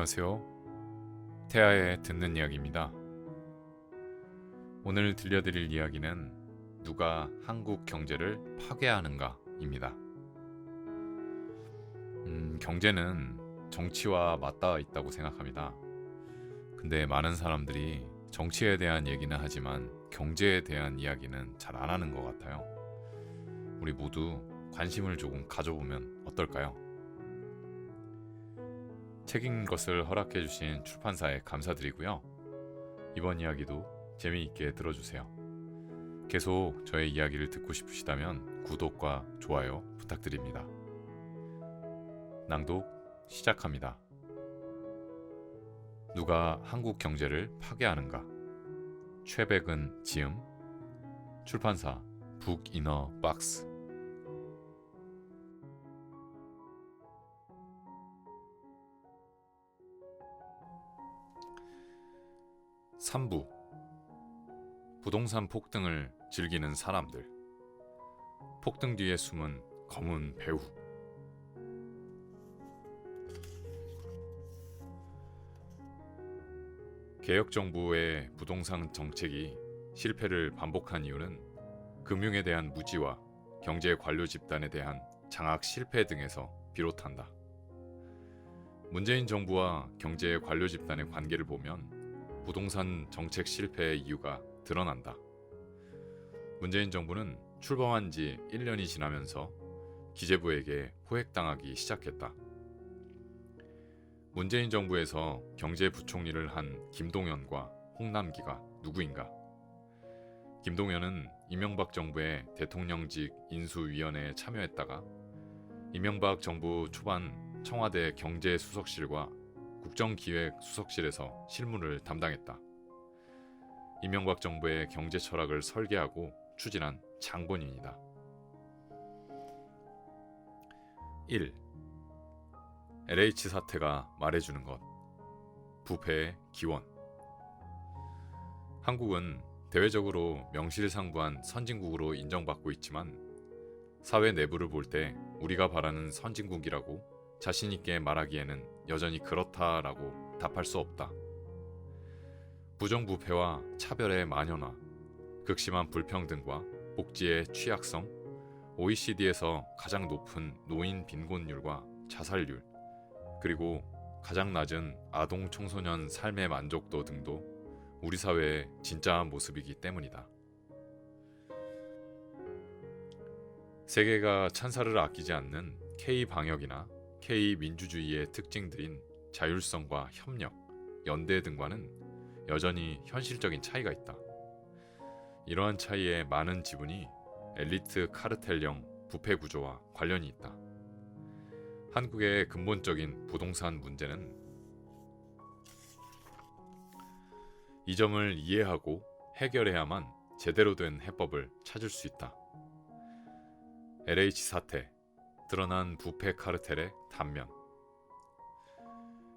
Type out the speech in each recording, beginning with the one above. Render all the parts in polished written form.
안녕하세요. 태아의 듣는 이야기입니다. 오늘 들려드릴 이야기는 누가 한국 경제를 파괴하는가입니다. 경제는 정치와 맞닿아 있다고 생각합니다. 근데 많은 사람들이 정치에 대한 얘기는 하지만 경제에 대한 이야기는 잘 안 하는 것 같아요. 우리 모두 관심을 조금 가져보면 어떨까요? 책 읽는 것을 허락해 주신 출판사에 감사드리고요. 이번 이야기도 재미있게 들어주세요. 계속 저의 이야기를 듣고 싶으시다면 구독과 좋아요 부탁드립니다. 낭독 시작합니다. 누가 한국 경제를 파괴하는가? 최백은 지음, 출판사 북이너 박스. 3부. 부동산 폭등을 즐기는 사람들. 폭등 뒤에 숨은 검은 배후. 개혁정부의 부동산 정책이 실패를 반복한 이유는 금융에 대한 무지와 경제 관료 집단에 대한 장악 실패 등에서 비롯한다. 문재인 정부와 경제 관료 집단의 관계를 보면 부동산 정책 실패의 이유가 드러난다. 문재인 정부는 출범한 지 1년이 지나면서 기재부에게 호액당하기 시작했다. 문재인 정부에서 경제부총리를 한 김동연과 홍남기가 누구인가? 김동연은 이명박 정부의 대통령직 인수위원회에 참여했다가 이명박 정부 초반 청와대 경제수석실과 국정기획수석실에서 실무를 담당했다. 이명박 정부의 경제 철학을 설계하고 추진한 장본인이다. 1. LH 사태가 말해주는 것. 부패의 기원. 한국은 대외적으로 명실상부한 선진국으로 인정받고 있지만 사회 내부를 볼 때 우리가 바라는 선진국이라고 자신있게 말하기에는 여전히 그렇다라고 답할 수 없다. 부정부패와 차별의 만연화, 극심한 불평등과 복지의 취약성, OECD에서 가장 높은 노인 빈곤율과 자살률, 그리고 가장 낮은 아동 청소년 삶의 만족도 등도 우리 사회의 진짜 모습이기 때문이다. 세계가 찬사를 아끼지 않는 K-방역이나 K-민주주의의 특징들인 자율성과 협력, 연대 등과는 여전히 현실적인 차이가 있다. 이러한 차이의 많은 지분이 엘리트 카르텔형 부패 구조와 관련이 있다. 한국의 근본적인 부동산 문제는 이 점을 이해하고 해결해야만 제대로 된 해법을 찾을 수 있다. LH 사태, 드러난 부패 카르텔의 단면.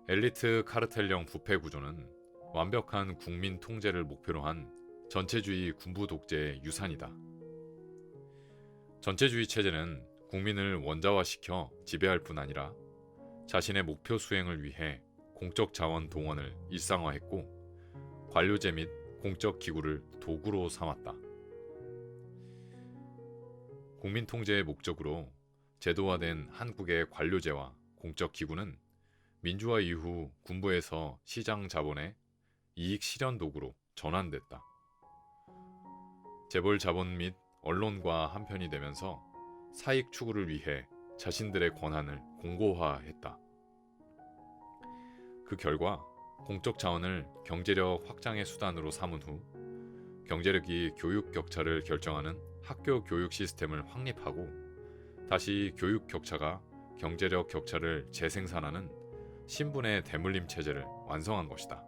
엘리트 카르텔형 부패 구조는 완벽한 국민 통제를 목표로 한 전체주의 군부 독재의 유산이다. 전체주의 체제는 국민을 원자화시켜 지배할 뿐 아니라 자신의 목표 수행을 위해 공적 자원 동원을 일상화했고 관료제 및 공적 기구를 도구로 삼았다. 국민 통제의 목적으로 제도화된 한국의 관료제와 공적 기구는 민주화 이후 군부에서 시장 자본의 이익 실현 도구로 전환됐다. 재벌 자본 및 언론과 한편이 되면서 사익 추구를 위해 자신들의 권한을 공고화했다. 그 결과 공적 자원을 경제력 확장의 수단으로 삼은 후 경제력이 교육 격차를 결정하는 학교 교육 시스템을 확립하고 다시 교육 격차가 경제력 격차를 재생산하는 신분의 대물림 체제를 완성한 것이다.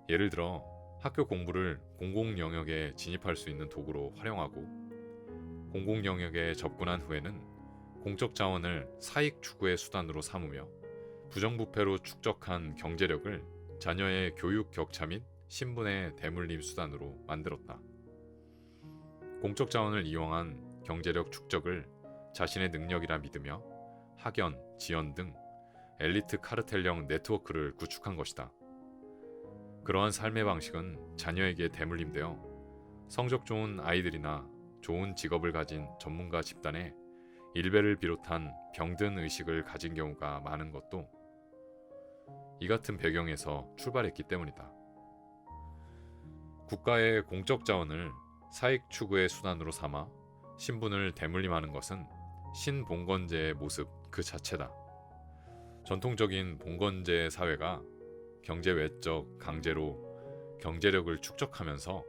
예를 들어 학교 공부를 공공 영역에 진입할 수 있는 도구로 활용하고 공공 영역에 접근한 후에는 공적 자원을 사익 추구의 수단으로 삼으며 부정부패로 축적한 경제력을 자녀의 교육 격차 및 신분의 대물림 수단으로 만들었다. 공적 자원을 이용한 경제력 축적을 자신의 능력이라 믿으며 학연, 지연 등 엘리트 카르텔형 네트워크를 구축한 것이다. 그러한 삶의 방식은 자녀에게 대물림되어 성적 좋은 아이들이나 좋은 직업을 가진 전문가 집단에 일배를 비롯한 병든 의식을 가진 경우가 많은 것도 이 같은 배경에서 출발했기 때문이다. 국가의 공적 자원을 사익 추구의 수단으로 삼아 신분을 대물림하는 것은 신봉건제의 모습 그 자체다. 전통적인 봉건제 사회가 경제 외적 강제로 경제력을 축적하면서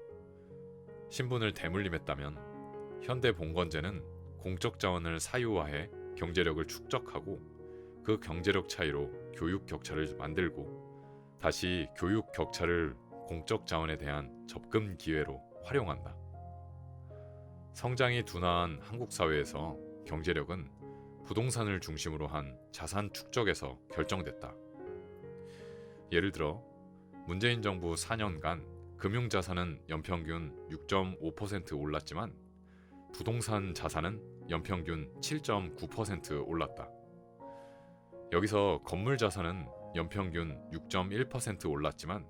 신분을 대물림했다면 현대 봉건제는 공적 자원을 사유화해 경제력을 축적하고 그 경제력 차이로 교육 격차를 만들고 다시 교육 격차를 공적 자원에 대한 접근 기회로 활용한다. 성장이 둔화한 한국 사회에서 경제력은 부동산을 중심으로 한 자산 축적에서 결정됐다. 예를 들어 문재인 정부 4년간 금융자산은 연평균 6.5% 올랐지만 부동산 자산은 연평균 7.9% 올랐다. 여기서 건물 자산은 연평균 6.1% 올랐지만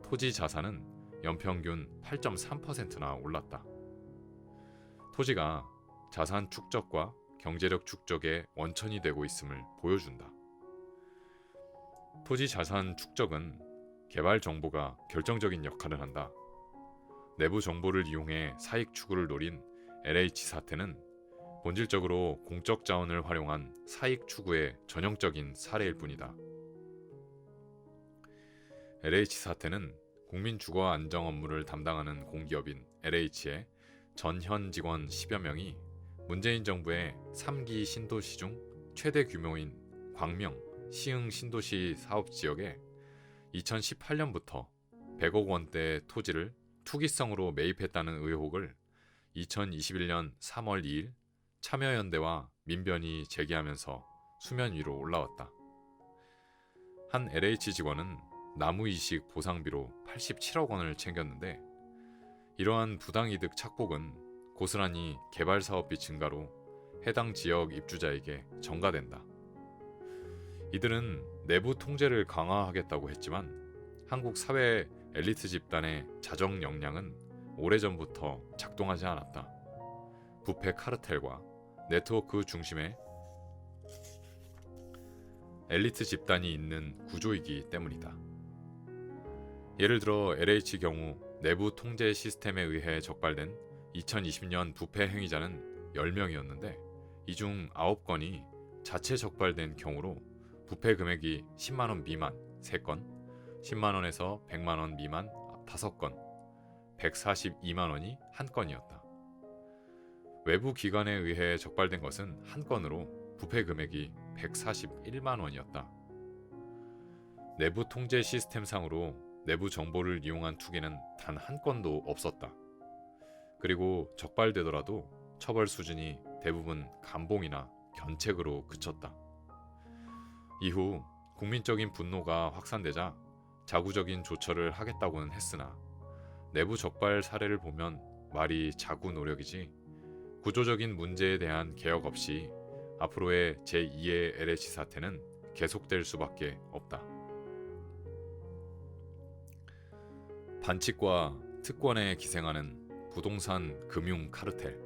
토지 자산은 연평균 8.3%나 올랐다. 토지가 자산 축적과 경제력 축적의 원천이 되고 있음을 보여준다. 토지 자산 축적은 개발 정보가 결정적인 역할을 한다. 내부 정보를 이용해 사익 추구를 노린 LH 사태는 본질적으로 공적 자원을 활용한 사익 추구의 전형적인 사례일 뿐이다. LH 사태는 국민 주거 안정 업무를 담당하는 공기업인 LH의 전현 직원 10여 명이 문재인 정부의 3기 신도시 중 최대 규모인 광명, 시흥 신도시 사업지역에 2018년부터 100억 원대 토지를 투기성으로 매입했다는 의혹을 2021년 3월 2일 참여연대와 민변이 제기하면서 수면 위로 올라왔다. 한 LH 직원은 나무이식 보상비로 87억 원을 챙겼는데 이러한 부당이득 착복은 고스란히 개발사업비 증가로 해당 지역 입주자에게 전가된다. 이들은 내부 통제를 강화하겠다고 했지만 한국 사회 엘리트 집단의 자정 역량은 오래전부터 작동하지 않았다. 부패 카르텔과 네트워크 중심의 엘리트 집단이 있는 구조이기 때문이다. 예를 들어 LH 경우 내부 통제 시스템에 의해 적발된 2020년 부패 행위자는 10명이었는데 이 중 9건이 자체 적발된 경우로 부패 금액이 10만원 미만 3건, 10만원에서 100만원 미만 5건, 142만원이 1건이었다. 외부 기관에 의해 적발된 것은 1건으로 부패 금액이 141만원이었다. 내부 통제 시스템상으로 내부 정보를 이용한 투기는 단 1건도 없었다. 그리고 적발되더라도 처벌 수준이 대부분 감봉이나 견책으로 그쳤다. 이후 국민적인 분노가 확산되자 자구적인 조처를 하겠다고는 했으나 내부 적발 사례를 보면 말이 자구 노력이지 구조적인 문제에 대한 개혁 없이 앞으로의 제2의 LH 사태는 계속될 수밖에 없다. 반칙과 특권에 기생하는 부동산 금융 카르텔.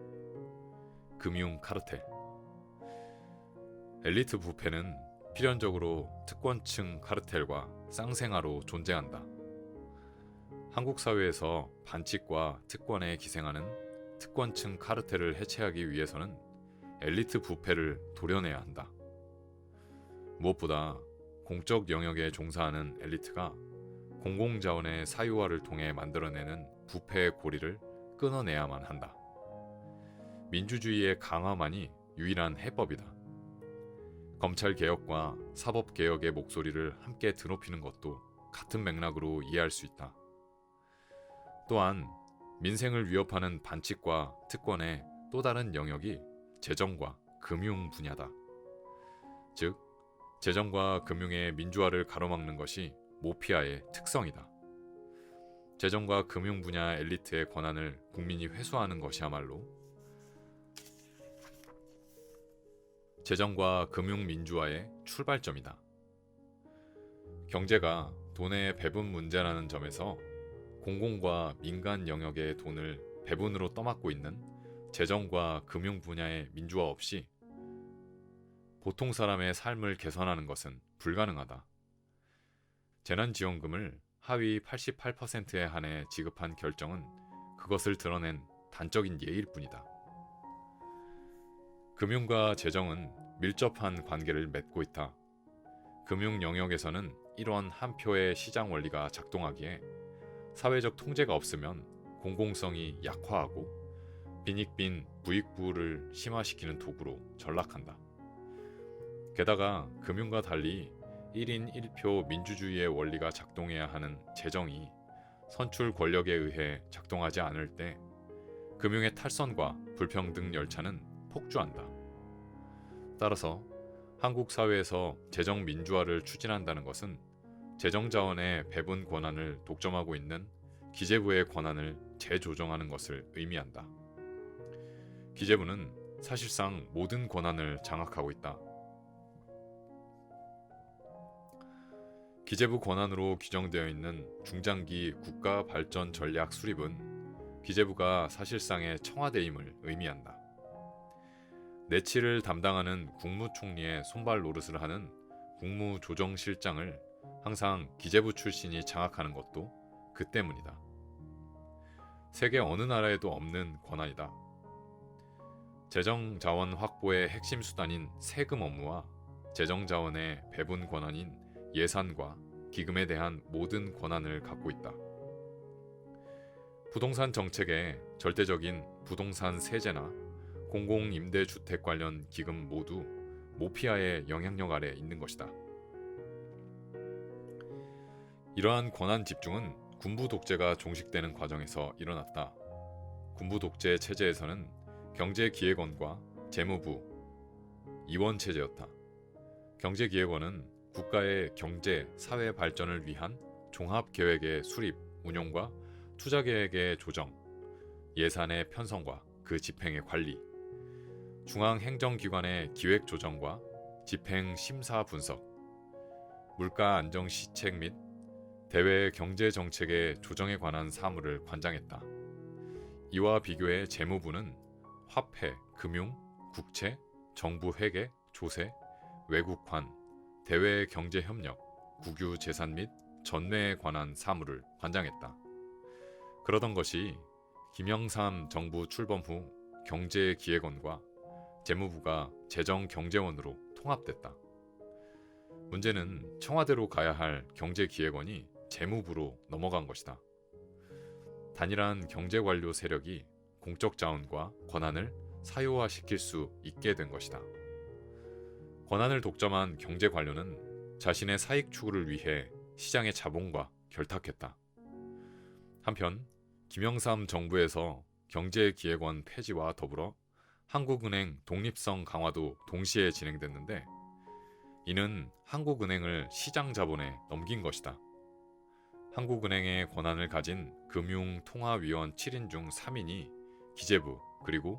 엘리트 부패는 필연적으로 특권층 카르텔과 쌍생아로 존재한다. 한국 사회에서 반칙과 특권에 기생하는 특권층 카르텔을 해체하기 위해서는 엘리트 부패를 도려내야 한다. 무엇보다 공적 영역에 종사하는 엘리트가 공공자원의 사유화를 통해 만들어내는 부패의 고리를 끊어내야만 한다. 민주주의의 강화만이 유일한 해법이다. 검찰개혁과 사법개혁의 목소리를 함께 드높이는 것도 같은 맥락으로 이해할 수 있다. 또한 민생을 위협하는 반칙과 특권의 또 다른 영역이 재정과 금융 분야다. 즉, 재정과 금융의 민주화를 가로막는 것이 모피아의 특성이다. 재정과 금융 분야 엘리트의 권한을 국민이 회수하는 것이야말로 재정과 금융 민주화의 출발점이다. 경제가 돈의 배분 문제라는 점에서 공공과 민간 영역의 돈을 배분으로 떠맡고 있는 재정과 금융 분야의 민주화 없이 보통 사람의 삶을 개선하는 것은 불가능하다. 재난지원금을 하위 88%에 한해 지급한 결정은 그것을 드러낸 단적인 예일 뿐이다. 금융과 재정은 밀접한 관계를 맺고 있다. 금융 영역에서는 이러한 한 표의 시장 원리가 작동하기에 사회적 통제가 없으면 공공성이 약화하고 빈익빈 부익부를 심화시키는 도구로 전락한다. 게다가 금융과 달리 1인 1표 민주주의의 원리가 작동해야 하는 재정이 선출 권력에 의해 작동하지 않을 때 금융의 탈선과 불평등 열차는 폭주한다. 따라서 한국 사회에서 재정 민주화를 추진한다는 것은 재정 자원의 배분 권한을 독점하고 있는 기재부의 권한을 재조정하는 것을 의미한다. 기재부는 사실상 모든 권한을 장악하고 있다. 기재부 권한으로 규정되어 있는 중장기 국가 발전 전략 수립은 기재부가 사실상의 청와대임을 의미한다. 내치를 담당하는 국무총리의 손발 노릇을 하는 국무조정실장을 항상 기재부 출신이 장악하는 것도 그 때문이다. 세계 어느 나라에도 없는 권한이다. 재정자원 확보의 핵심 수단인 세금 업무와 재정자원의 배분 권한인 예산과 기금에 대한 모든 권한을 갖고 있다. 부동산 정책의 절대적인 부동산 세제나 공공임대주택 관련 기금 모두 모피아의 영향력 아래 있는 것이다. 이러한 권한 집중은 군부 독재가 종식되는 과정에서 일어났다. 군부 독재 체제에서는 경제기획원과 재무부, 이원 체제였다. 경제기획원은 국가의 경제, 사회 발전을 위한 종합계획의 수립, 운용과 투자계획의 조정, 예산의 편성과 그 집행의 관리, 중앙행정기관의 기획조정과 집행 심사 분석, 물가 안정 시책 및 대외 경제정책의 조정에 관한 사무를 관장했다. 이와 비교해 재무부는 화폐, 금융, 국채, 정부 회계, 조세, 외국환, 대외 경제협력, 국유 재산 및 전매에 관한 사무를 관장했다. 그러던 것이 김영삼 정부 출범 후 경제기획원과 재무부가 재정경제원으로 통합됐다. 문제는 청와대로 가야 할 경제기획원이 재무부로 넘어간 것이다. 단일한 경제관료 세력이 공적 자원과 권한을 사유화시킬 수 있게 된 것이다. 권한을 독점한 경제관료는 자신의 사익 추구를 위해 시장의 자본과 결탁했다. 한편 김영삼 정부에서 경제기획원 폐지와 더불어 한국은행 독립성 강화도 동시에 진행됐는데 이는 한국은행을 시장 자본에 넘긴 것이다. 한국은행의 권한을 가진 금융통화위원 7인 중 3인이 기재부 그리고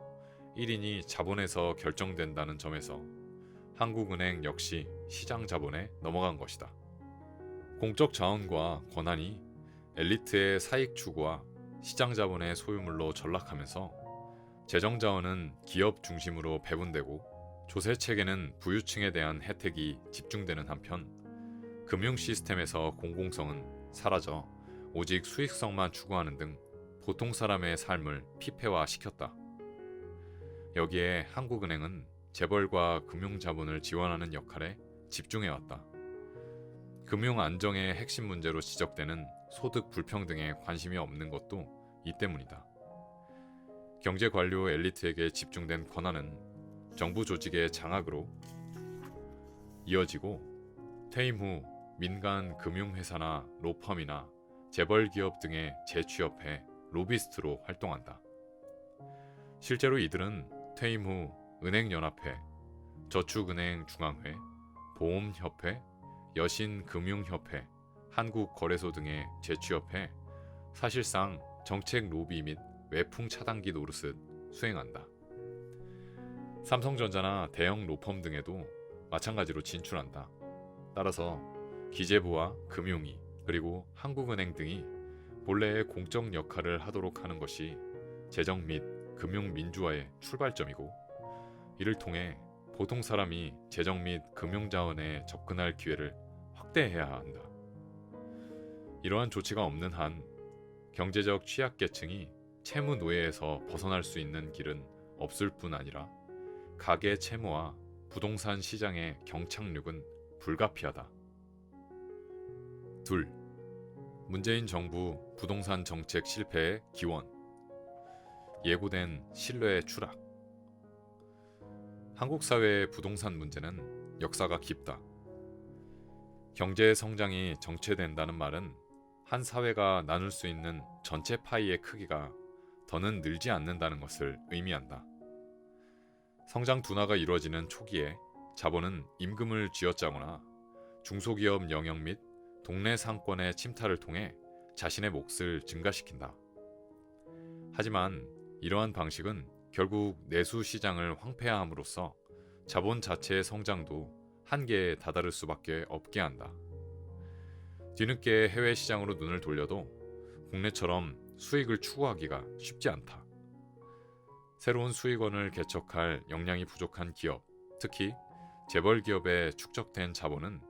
1인이 자본에서 결정된다는 점에서 한국은행 역시 시장 자본에 넘어간 것이다. 공적 자원과 권한이 엘리트의 사익 추구와 시장 자본의 소유물로 전락하면서 재정 자원은 기업 중심으로 배분되고 조세 체계는 부유층에 대한 혜택이 집중되는 한편 금융 시스템에서 공공성은 사라져 오직 수익성만 추구하는 등 보통 사람의 삶을 피폐화시켰다. 여기에 한국은행은 재벌과 금융자본을 지원하는 역할에 집중해왔다. 금융 안정의 핵심 문제로 지적되는 소득 불평등에 관심이 없는 것도 이 때문이다. 경제관료 엘리트에게 집중된 권한은 정부 조직의 장악으로 이어지고 퇴임 후 민간 금융회사나 로펌이나 재벌기업 등에 재취업해 로비스트로 활동한다. 실제로 이들은 퇴임 후 은행연합회, 저축은행중앙회, 보험협회, 여신금융협회, 한국거래소 등에 재취업해 사실상 정책 로비 및 외풍 차단기 노릇을 수행한다. 삼성전자나 대형 로펌 등에도 마찬가지로 진출한다. 따라서 기재부와 금융위 그리고 한국은행 등이 본래의 공적 역할을 하도록 하는 것이 재정 및 금융 민주화의 출발점이고, 이를 통해 보통 사람이 재정 및 금융 자원에 접근할 기회를 확대해야 한다. 이러한 조치가 없는 한 경제적 취약계층이 채무 노예에서 벗어날 수 있는 길은 없을 뿐 아니라 가계 채무와 부동산 시장의 경착륙은 불가피하다. 둘, 문재인 정부 부동산 정책 실패의 기원. 예고된 신뢰의 추락. 한국 사회의 부동산 문제는 역사가 깊다. 경제 성장이 정체된다는 말은 한 사회가 나눌 수 있는 전체 파이의 크기가 더는 늘지 않는다는 것을 의미한다. 성장 둔화가 이루어지는 초기에 자본은 임금을 쥐어짜거나 중소기업 영역 및 동네 상권의 침탈을 통해 자신의 몫을 증가시킨다. 하지만 이러한 방식은 결국 내수 시장을 황폐화함으로써 자본 자체의 성장도 한계에 다다를 수밖에 없게 한다. 뒤늦게 해외 시장으로 눈을 돌려도 국내처럼 수익을 추구하기가 쉽지 않다. 새로운 수익원을 개척할 역량이 부족한 기업, 특히 재벌 기업에 축적된 자본은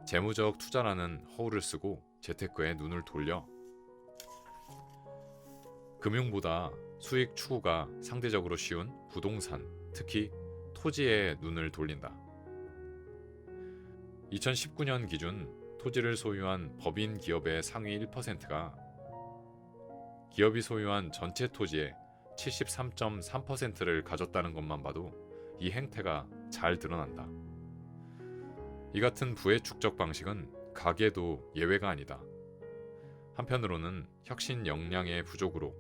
재무적 투자라는 허울을 쓰고 재테크에 눈을 돌려 금융보다 수익 추구가 상대적으로 쉬운 부동산, 특히 토지에 눈을 돌린다. 2019년 기준 토지를 소유한 법인 기업의 상위 1%가 기업이 소유한 전체 토지의 73.3%를 가졌다는 것만 봐도 이 행태가 잘 드러난다. 이 같은 부의 축적 방식은 가계도 예외가 아니다. 한편으로는 혁신 역량의 부족으로,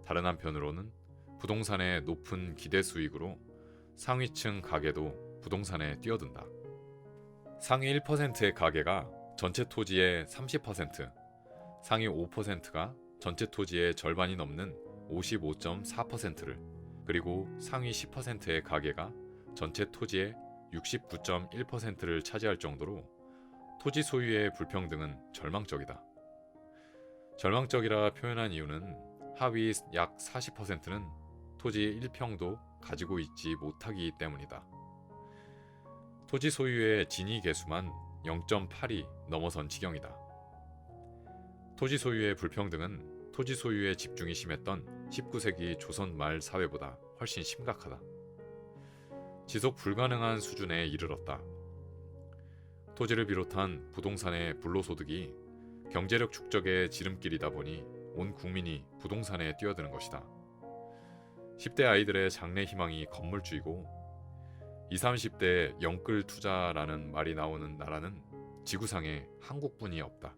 다른 한편으로는 부동산의 높은 기대 수익으로 상위층 가계도 부동산에 뛰어든다. 상위 1%의 가계가 전체 토지의 30%, 상위 5%가 전체 토지의 절반이 넘는 55.4%를, 그리고 상위 10%의 가계가 전체 토지의 69.1%를 차지할 정도로 토지 소유의 불평등은 절망적이다. 절망적이라 표현한 이유는 하위 약 40%는 토지 1평도 가지고 있지 못하기 때문이다. 토지 소유의 진위 계수만 0.8이 넘어선 지경이다. 토지 소유의 불평등은 토지 소유의 집중이 심했던 19세기 조선 말 사회보다 훨씬 심각하다. 지속 불가능한 수준에 이르렀다. 토지를 비롯한 부동산의 불로소득이 경제력 축적의 지름길이다 보니 온 국민이 부동산에 뛰어드는 것이다. 10대 아이들의 장래 희망이 건물주이고 20, 30대 영끌 투자라는 말이 나오는 나라는 지구상에 한국뿐이 없다.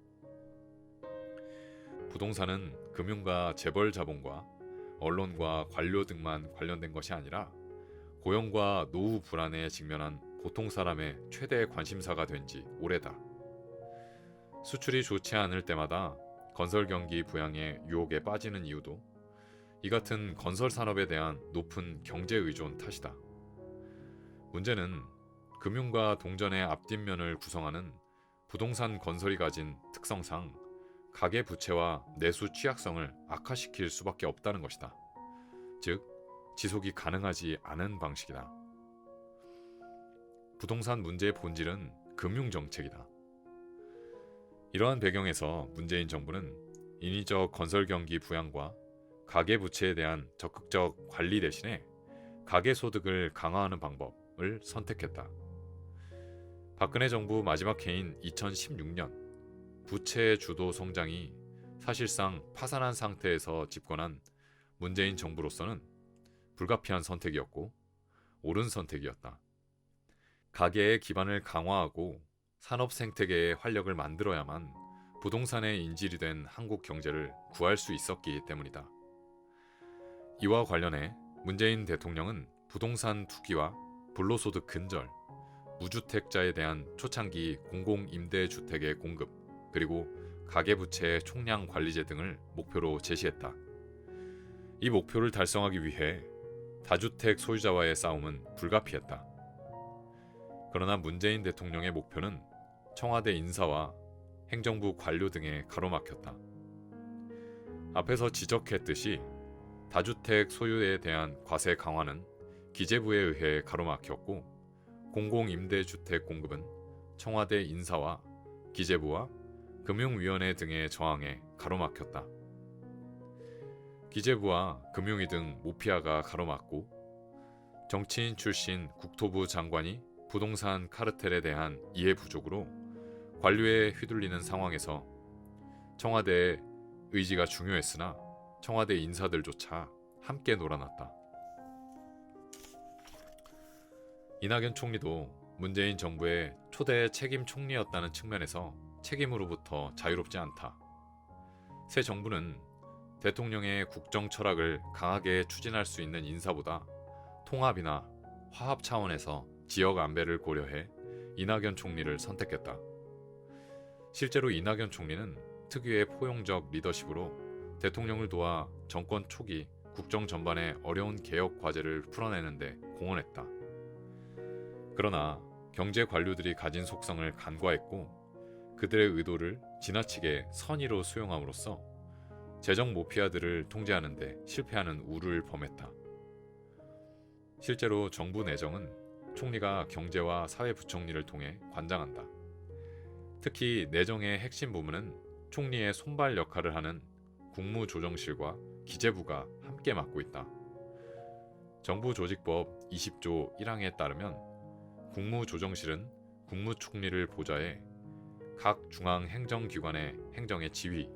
부동산은 금융과 재벌 자본과 언론과 관료 등만 관련된 것이 아니라 고용과 노후 불안에 직면한 보통 사람의 최대 관심사가 된 지 오래다. 수출이 좋지 않을 때마다 건설 경기 부양의 유혹에 빠지는 이유도 이 같은 건설 산업에 대한 높은 경제 의존 탓이다. 문제는 금융과 동전의 앞뒷면을 구성하는 부동산 건설이 가진 특성상 가계 부채와 내수 취약성을 악화시킬 수밖에 없다는 것이다. 즉, 지속이 가능하지 않은 방식이다. 부동산 문제의 본질은 금융정책이다. 이러한 배경에서 문재인 정부는 인위적 건설 경기 부양과 가계 부채에 대한 적극적 관리 대신에 가계 소득을 강화하는 방법을 선택했다. 박근혜 정부 마지막 해인 2016년 부채 주도 성장이 사실상 파산한 상태에서 집권한 문재인 정부로서는 불가피한 선택이었고 옳은 선택이었다. 가계의 기반을 강화하고 산업 생태계의 활력을 만들어야만 부동산의 인질이 된 한국 경제를 구할 수 있었기 때문이다. 이와 관련해 문재인 대통령은 부동산 투기와 불로소득 근절, 무주택자에 대한 초창기 공공임대주택의 공급, 그리고 가계부채 총량 관리제 등을 목표로 제시했다. 이 목표를 달성하기 위해 다주택 소유자와의 싸움은 불가피했다. 그러나 문재인 대통령의 목표는 청와대 인사와 행정부 관료 등에 가로막혔다. 앞에서 지적했듯이 다주택 소유에 대한 과세 강화는 기재부에 의해 가로막혔고, 공공임대주택 공급은 청와대 인사와 기재부와 금융위원회 등의 저항에 가로막혔다. 기재부와 금융위 등 모피아가 가로막고, 정치인 출신 국토부 장관이 부동산 카르텔에 대한 이해 부족으로 관료에 휘둘리는 상황에서 청와대의 의지가 중요했으나 청와대 인사들조차 함께 놀아났다. 이낙연 총리도 문재인 정부의 초대 책임 총리였다는 측면에서 책임으로부터 자유롭지 않다. 새 정부는 대통령의 국정 철학을 강하게 추진할 수 있는 인사보다 통합이나 화합 차원에서 지역 안배를 고려해 이낙연 총리를 선택했다. 실제로 이낙연 총리는 특유의 포용적 리더십으로 대통령을 도와 정권 초기 국정 전반의 어려운 개혁 과제를 풀어내는데 공헌했다. 그러나 경제 관료들이 가진 속성을 간과했고, 그들의 의도를 지나치게 선의로 수용함으로써 재정 모피아들을 통제하는 데 실패하는 우를 범했다. 실제로 정부 내정은 총리가 경제와 사회부총리를 통해 관장한다. 특히 내정의 핵심 부문은 총리의 손발 역할을 하는 국무조정실과 기재부가 함께 맡고 있다. 정부조직법 20조 1항에 따르면 국무조정실은 국무총리를 보좌해 각 중앙행정기관의 행정의 지휘,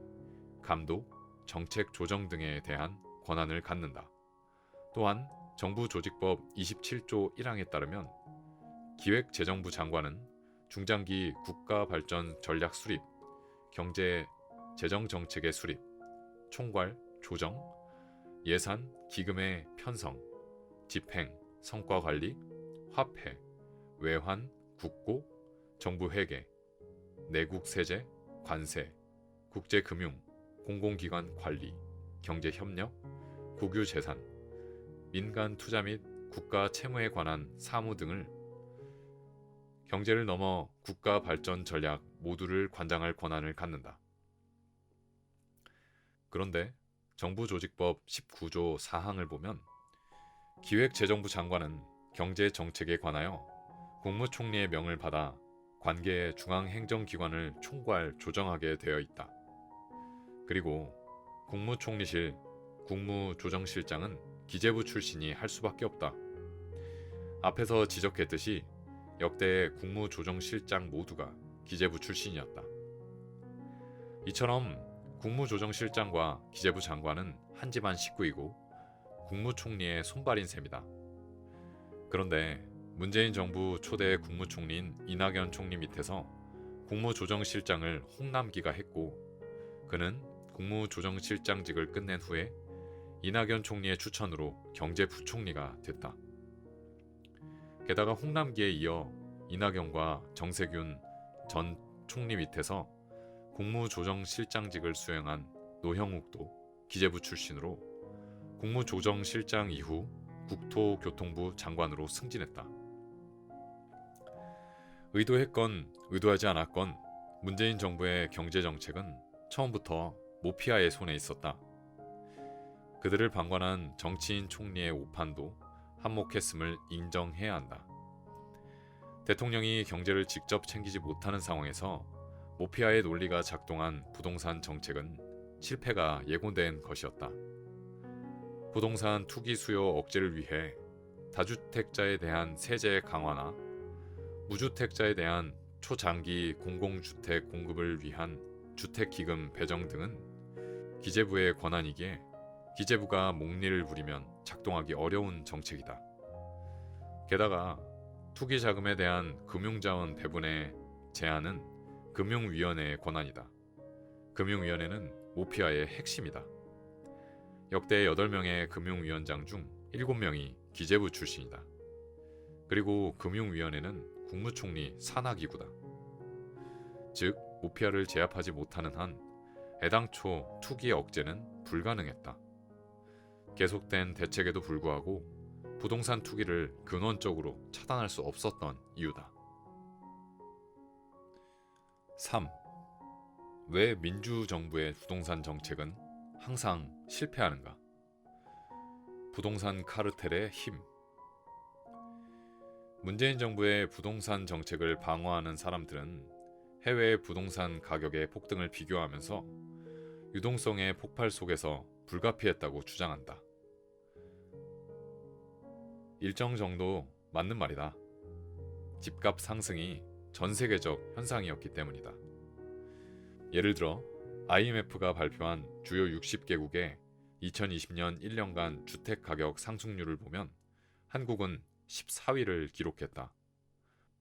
감독, 정책 조정 등에 대한 권한을 갖는다. 또한 정부조직법 27조 1항에 따르면 기획재정부 장관은 중장기 국가발전 전략 수립, 경제 재정 정책의 수립, 총괄, 조정, 예산, 기금의 편성, 집행, 성과관리, 화폐, 외환, 국고, 정부회계, 내국세제, 관세, 국제금융, 공공기관 관리, 경제협력, 국유재산, 민간 투자 및 국가 채무에 관한 사무 등을 경제를 넘어 국가 발전 전략 모두를 관장할 권한을 갖는다. 그런데 정부조직법 19조 4항을 보면 기획재정부 장관은 경제 정책에 관하여 국무총리의 명을 받아 관계 중앙행정기관을 총괄 조정하게 되어 있다. 그리고 국무총리실 국무조정실장은 기재부 출신이 할 수밖에 없다. 앞에서 지적했듯이 역대 국무조정실장 모두가 기재부 출신이었다. 이처럼 국무조정실장과 기재부 장관은 한 집안 식구이고 국무총리의 손발인 셈이다. 그런데 문재인 정부 초대 국무총리인 이낙연 총리 밑에서 국무조정실장을 홍남기가 했고, 그는 국무조정실장직을 끝낸 후에 이낙연 총리의 추천으로 경제부총리가 됐다. 게다가 홍남기에 이어 이낙연과 정세균 전 총리 밑에서 국무조정실장직을 수행한 노형욱도 기재부 출신으로 국무조정실장 이후 국토교통부 장관으로 승진했다. 의도했건 의도하지 않았건 문재인 정부의 경제정책은 처음부터 모피아의 손에 있었다. 그들을 방관한 정치인 총리의 오판도 한몫했음을 인정해야 한다. 대통령이 경제를 직접 챙기지 못하는 상황에서 모피아의 논리가 작동한 부동산 정책은 실패가 예고된 것이었다. 부동산 투기 수요 억제를 위해 다주택자에 대한 세제 강화나 무주택자에 대한 초장기 공공주택 공급을 위한 주택기금 배정 등은 기재부의 권한이기에 기재부가 목리를 부리면 작동하기 어려운 정책이다. 게다가 투기자금에 대한 금융자원 배분의 제한은 금융위원회의 권한이다. 금융위원회는 모피아의 핵심이다. 역대 8명의 금융위원장 중 7명이 기재부 출신이다. 그리고 금융위원회는 국무총리 산하기구다. 즉, 모피아를 제압하지 못하는 한 애당초 투기 억제는 불가능했다. 계속된 대책에도 불구하고 부동산 투기를 근원적으로 차단할 수 없었던 이유다. 3. 왜 민주정부의 부동산 정책은 항상 실패하는가? 부동산 카르텔의 힘. 문재인 정부의 부동산 정책을 방어하는 사람들은 해외 부동산 가격의 폭등을 비교하면서 유동성의 폭발 속에서 불가피했다고 주장한다. 일정 정도 맞는 말이다. 집값 상승이 전 세계적 현상이었기 때문이다. 예를 들어 IMF가 발표한 주요 60개국의 2020년 1년간 주택 가격 상승률을 보면 한국은 14위를 기록했다.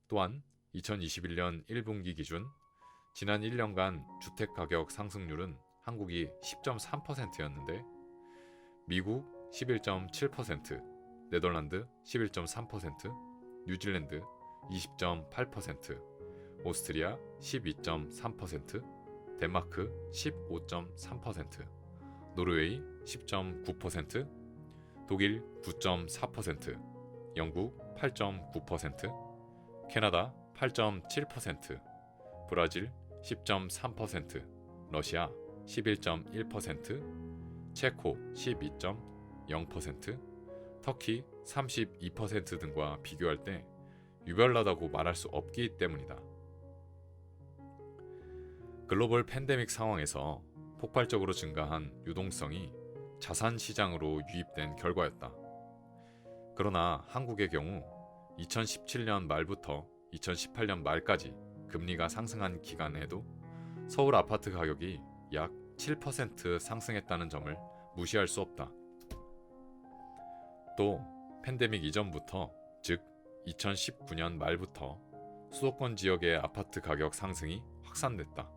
또한 2021년 1분기 기준 지난 1년간 주택 가격 상승률은 한국이 10.3%였는데 미국 11.7%, 네덜란드 11.3%, 뉴질랜드 20.8%, 오스트리아 12.3%, 덴마크 15.3%, 노르웨이 10.9%, 독일 9.4%, 영국 8.9%, 캐나다 8.7%, 브라질 10.3%, 러시아 11.1%, 체코 12.0%, 터키 32% 등과 비교할 때 유별나다고 말할 수 없기 때문이다. 글로벌 팬데믹 상황에서 폭발적으로 증가한 유동성이 자산 시장으로 유입된 결과였다. 그러나 한국의 경우 2017년 말부터 2018년 말까지 금리가 상승한 기간에도 서울 아파트 가격이 약 7% 상승했다는 점을 무시할 수 없다. 또 팬데믹 이전부터, 즉 2019년 말부터 수도권 지역의 아파트 가격 상승이 확산됐다.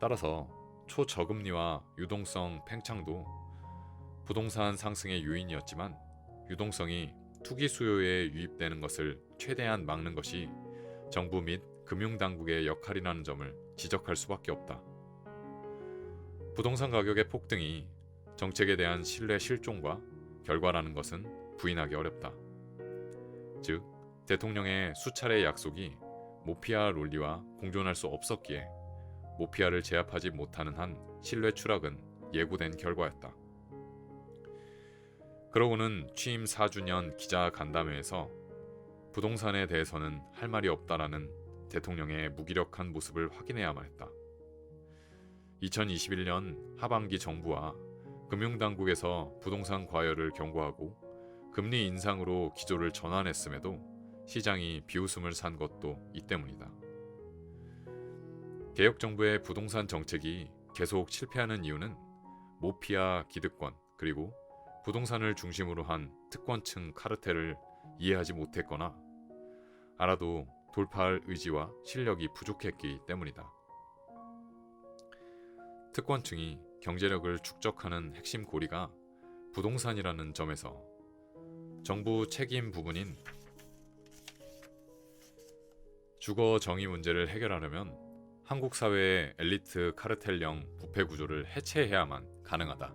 따라서 초저금리와 유동성 팽창도 부동산 상승의 요인이었지만 유동성이 투기 수요에 유입되는 것을 최대한 막는 것이 정부 및 금융당국의 역할이라는 점을 지적할 수밖에 없다. 부동산 가격의 폭등이 정책에 대한 신뢰 실종과 결과라는 것은 부인하기 어렵다. 즉, 대통령의 수차례 약속이 모피아 논리와 공존할 수 없었기에 모피아를 제압하지 못하는 한 신뢰 추락은 예고된 결과였다. 그러고는 취임 4주년 기자 간담회에서 부동산에 대해서는 할 말이 없다라는 대통령의 무기력한 모습을 확인해야만 했다. 2021년 하반기 정부와 금융당국에서 부동산 과열을 경고하고 금리 인상으로 기조를 전환했음에도 시장이 비웃음을 산 것도 이 때문이다. 개혁정부의 부동산 정책이 계속 실패하는 이유는 모피아 기득권 그리고 부동산을 중심으로 한 특권층 카르텔을 이해하지 못했거나 알아도 돌파할 의지와 실력이 부족했기 때문이다. 특권층이 경제력을 축적하는 핵심 고리가 부동산이라는 점에서 정부 책임 부분인 주거 정의 문제를 해결하려면 한국 사회의 엘리트 카르텔형 부패 구조를 해체해야만 가능하다.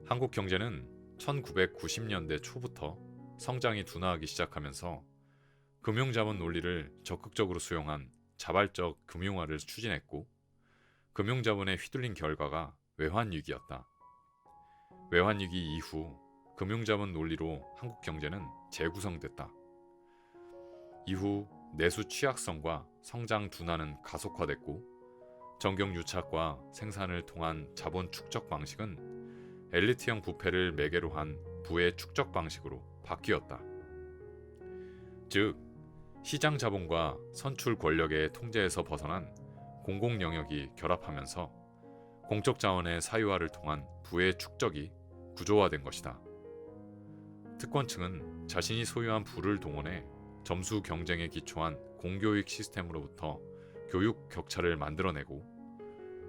한국 경제는 1990년대 초부터 성장이 둔화하기 시작하면서 금융자본 논리를 적극적으로 수용한 자발적 금융화를 추진했고 금융자본에 휘둘린 결과가 외환위기였다. 외환위기 이후 금융자본 논리로 한국 경제는 재구성됐다. 이후 내수 취약성과 성장 둔화는 가속화됐고 정경유착과 생산을 통한 자본 축적 방식은 엘리트형 부패를 매개로 한 부의 축적 방식으로 바뀌었다. 즉, 시장 자본과 선출 권력의 통제에서 벗어난 공공 영역이 결합하면서 공적 자원의 사유화를 통한 부의 축적이 구조화된 것이다. 특권층은 자신이 소유한 부를 동원해 점수 경쟁에 기초한 공교육 시스템으로부터 교육 격차를 만들어내고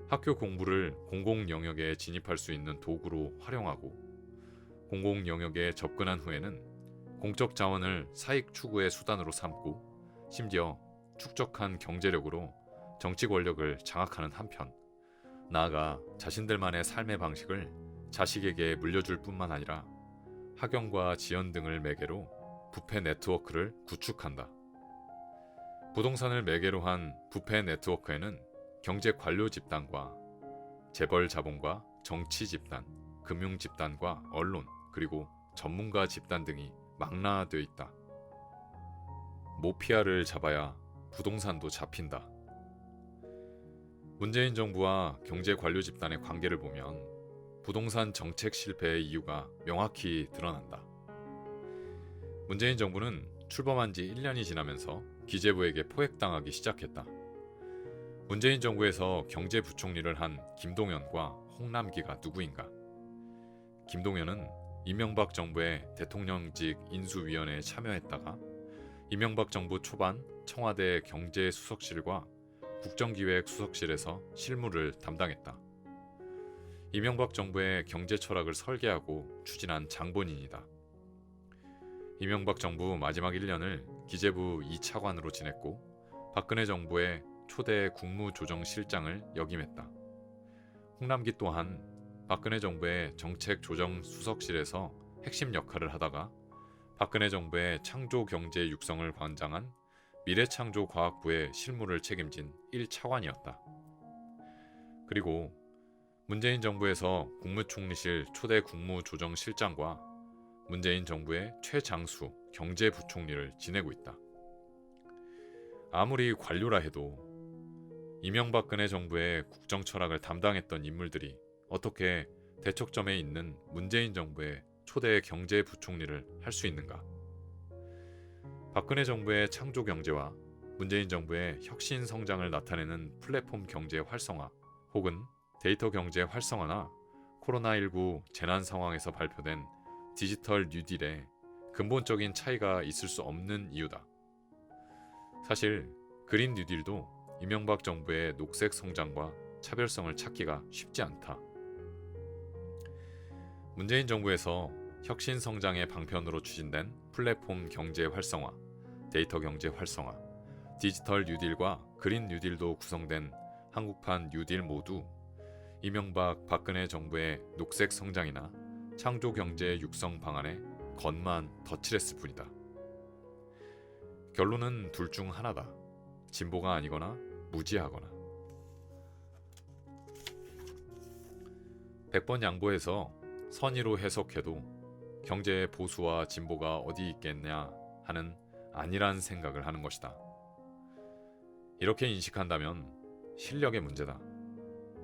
학교 공부를 공공 영역에 진입할 수 있는 도구로 활용하고 공공 영역에 접근한 후에는 공적 자원을 사익 추구의 수단으로 삼고 심지어 축적한 경제력으로 정치 권력을 장악하는 한편 나아가 자신들만의 삶의 방식을 자식에게 물려줄 뿐만 아니라 학연과 지연 등을 매개로 부패 네트워크를 구축한다. 부동산을 매개로 한 부패 네트워크에는 경제 관료 집단과 재벌 자본과 정치 집단, 금융 집단과 언론, 그리고 전문가 집단 등이 망라되어 있다. 모피아를 잡아야 부동산도 잡힌다. 문재인 정부와 경제 관료 집단의 관계를 보면 부동산 정책 실패의 이유가 명확히 드러난다. 문재인 정부는 출범한 지 1년이 지나면서 기재부에게 포획당하기 시작했다. 문재인 정부에서 경제부총리를 한 김동연과 홍남기가 누구인가? 김동연은 이명박 정부의 대통령직 인수위원회에 참여했다가 이명박 정부 초반 청와대 경제수석실과 국정기획수석실에서 실무를 담당했다. 이명박 정부의 경제 철학을 설계하고 추진한 장본인이다. 이명박 정부 마지막 1년을 기재부 2차관으로 지냈고 박근혜 정부의 초대 국무조정실장을 역임했다. 홍남기 또한 박근혜 정부의 정책조정수석실에서 핵심 역할을 하다가 박근혜 정부의 창조경제 육성을 관장한 미래창조과학부의 실무를 책임진 1차관이었다. 그리고 문재인 정부에서 국무총리실 초대 국무조정실장과 문재인 정부의 최장수 경제부총리를 지내고 있다. 아무리 관료라 해도 이명박근혜 정부의 국정 철학을 담당했던 인물들이 어떻게 대척점에 있는 문재인 정부의 초대 경제부총리를 할 수 있는가? 박근혜 정부의 창조 경제와 문재인 정부의 혁신 성장을 나타내는 플랫폼 경제 활성화 혹은 데이터 경제 활성화나 코로나19 재난 상황에서 발표된 디지털 뉴딜에 근본적인 차이가 있을 수 없는 이유다. 사실 그린 뉴딜도 이명박 정부의 녹색 성장과 차별성을 찾기가 쉽지 않다. 문재인 정부에서 혁신 성장의 방편으로 추진된 플랫폼 경제 활성화, 데이터 경제 활성화, 디지털 뉴딜과 그린 뉴딜도 구성된 한국판 뉴딜 모두 이명박 박근혜 정부의 녹색 성장이나 창조 경제 육성 방안에 겉만 덧칠했을 뿐이다. 결론은 둘 중 하나다. 진보가 아니거나 무지하거나. 100번 양보해서 선의로 해석해도 경제의 보수와 진보가 어디 있겠냐 하는 아니란 생각을 하는 것이다. 이렇게 인식한다면 실력의 문제다.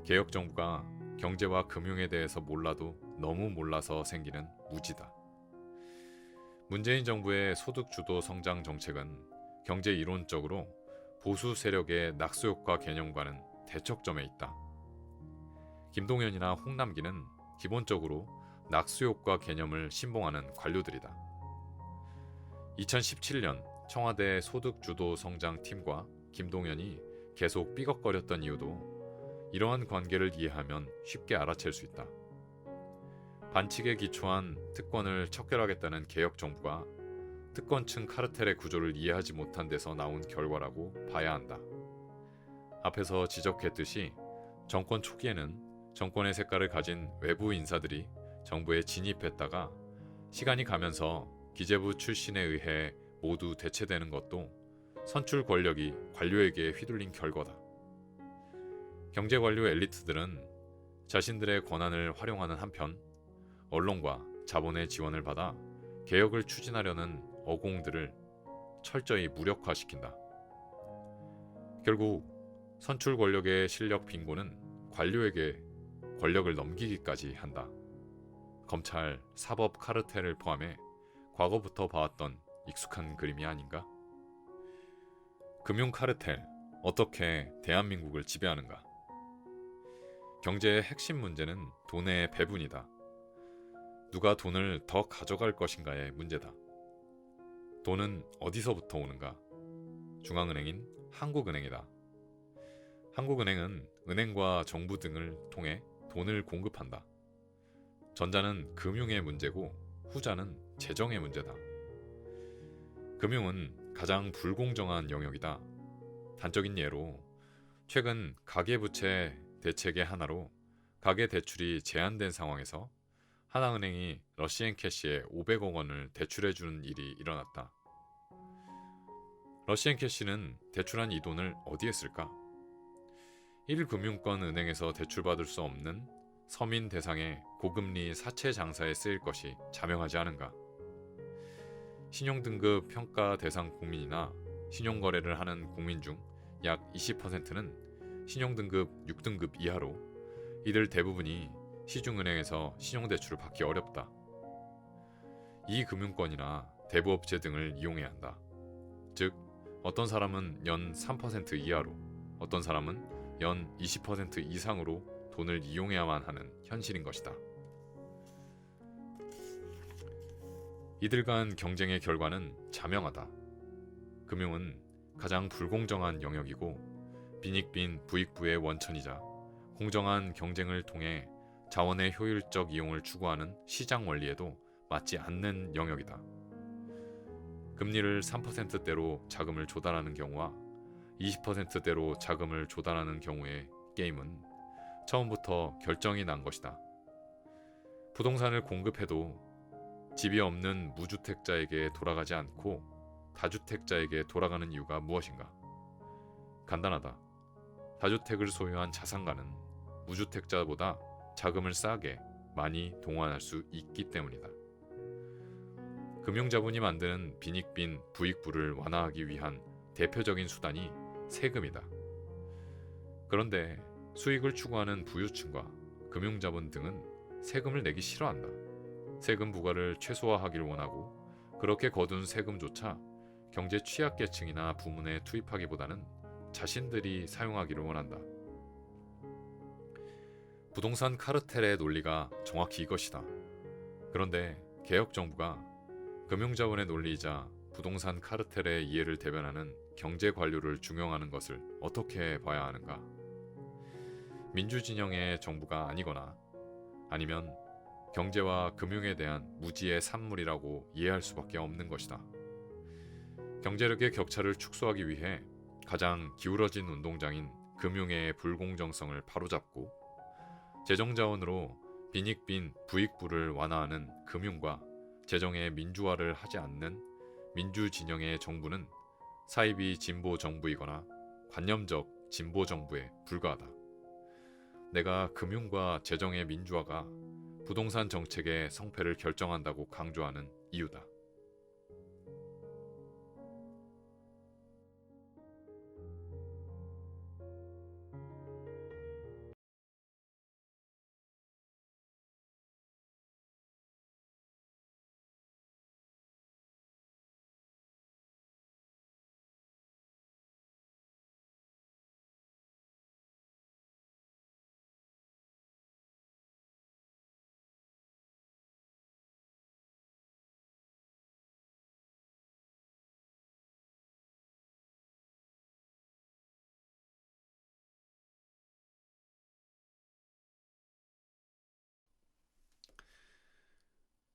개혁정부가 경제와 금융에 대해서 몰라도 너무 몰라서 생기는 무지다. 문재인 정부의 소득주도 성장 정책은 경제 이론적으로 보수 세력의 낙수효과 개념과는 대척점에 있다. 김동연이나 홍남기는 기본적으로 낙수효과 개념을 신봉하는 관료들이다. 2017년 청와대 소득주도 성장팀과 김동연이 계속 삐걱거렸던 이유도 이러한 관계를 이해하면 쉽게 알아챌 수 있다. 반칙에 기초한 특권을 척결하겠다는 개혁정부가 특권층 카르텔의 구조를 이해하지 못한 데서 나온 결과라고 봐야 한다. 앞에서 지적했듯이 정권 초기에는 정권의 색깔을 가진 외부 인사들이 정부에 진입했다가 시간이 가면서 기재부 출신에 의해 모두 대체되는 것도 선출 권력이 관료에게 휘둘린 결과다. 경제 관료 엘리트들은 자신들의 권한을 활용하는 한편 언론과 자본의 지원을 받아 개혁을 추진하려는 어공들을 철저히 무력화시킨다. 결국 선출 권력의 실력 빈곤은 관료에게 권력을 넘기기까지 한다. 검찰, 사법 카르텔을 포함해 과거부터 봐왔던 익숙한 그림이 아닌가? 금융 카르텔, 어떻게 대한민국을 지배하는가? 경제의 핵심 문제는 돈의 배분이다. 누가 돈을 더 가져갈 것인가의 문제다. 돈은 어디서부터 오는가? 중앙은행인 한국은행이다. 한국은행은 은행과 정부 등을 통해 돈을 공급한다. 전자는 금융의 문제고 후자는 재정의 문제다. 금융은 가장 불공정한 영역이다. 단적인 예로 최근 가계부채 대책의 하나로 가계대출이 제한된 상황에서 하나은행이 러시앤캐시에 500억 원을 대출해주는 일이 일어났다. 러시앤캐시는 대출한 이 돈을 어디에 쓸까? 1금융권 은행에서 대출받을 수 없는 서민 대상의 고금리 사채 장사에 쓰일 것이 자명하지 않은가? 신용등급 평가 대상 국민이나 신용거래를 하는 국민 중 약 20%는 신용등급 6등급 이하로 이들 대부분이 시중은행에서 신용대출을 받기 어렵다. 이 금융권이나 대부업체 등을 이용해야 한다. 즉, 어떤 사람은 연 3% 이하로, 어떤 사람은 연 20% 이상으로 돈을 이용해야만 하는 현실인 것이다. 이들 간 경쟁의 결과는 자명하다. 금융은 가장 불공정한 영역이고 빈익빈 부익부의 원천이자 공정한 경쟁을 통해 자원의 효율적 이용을 추구하는 시장 원리에도 맞지 않는 영역이다. 금리를 3%대로 자금을 조달하는 경우와 20%대로 자금을 조달하는 경우의 게임은 처음부터 결정이 난 것이다. 부동산을 공급해도 집이 없는 무주택자에게 돌아가지 않고 다주택자에게 돌아가는 이유가 무엇인가? 간단하다. 다주택을 소유한 자산가는 무주택자보다 자금을 싸게 많이 동원할 수 있기 때문이다. 금융자본이 만드는 빈익빈 부익부를 완화하기 위한 대표적인 수단이 세금이다. 그런데 수익을 추구하는 부유층과 금융자본 등은 세금을 내기 싫어한다. 세금 부과를 최소화하기를 원하고 그렇게 거둔 세금조차 경제 취약계층이나 부문에 투입하기보다는 자신들이 사용하기를 원한다. 부동산 카르텔의 논리가 정확히 이것이다. 그런데 개혁정부가 금융자본의 논리이자 부동산 카르텔의 이해를 대변하는 경제 관료를 중용하는 것을 어떻게 봐야 하는가? 민주진영의 정부가 아니거나 아니면 경제와 금융에 대한 무지의 산물이라고 이해할 수밖에 없는 것이다. 경제력의 격차를 축소하기 위해 가장 기울어진 운동장인 금융의 불공정성을 바로잡고 재정자원으로 빈익빈 부익부를 완화하는 금융과 재정의 민주화를 하지 않는 민주진영의 정부는 사이비 진보 정부이거나 관념적 진보 정부에 불과하다. 내가 금융과 재정의 민주화가 부동산 정책의 성패를 결정한다고 강조하는 이유다.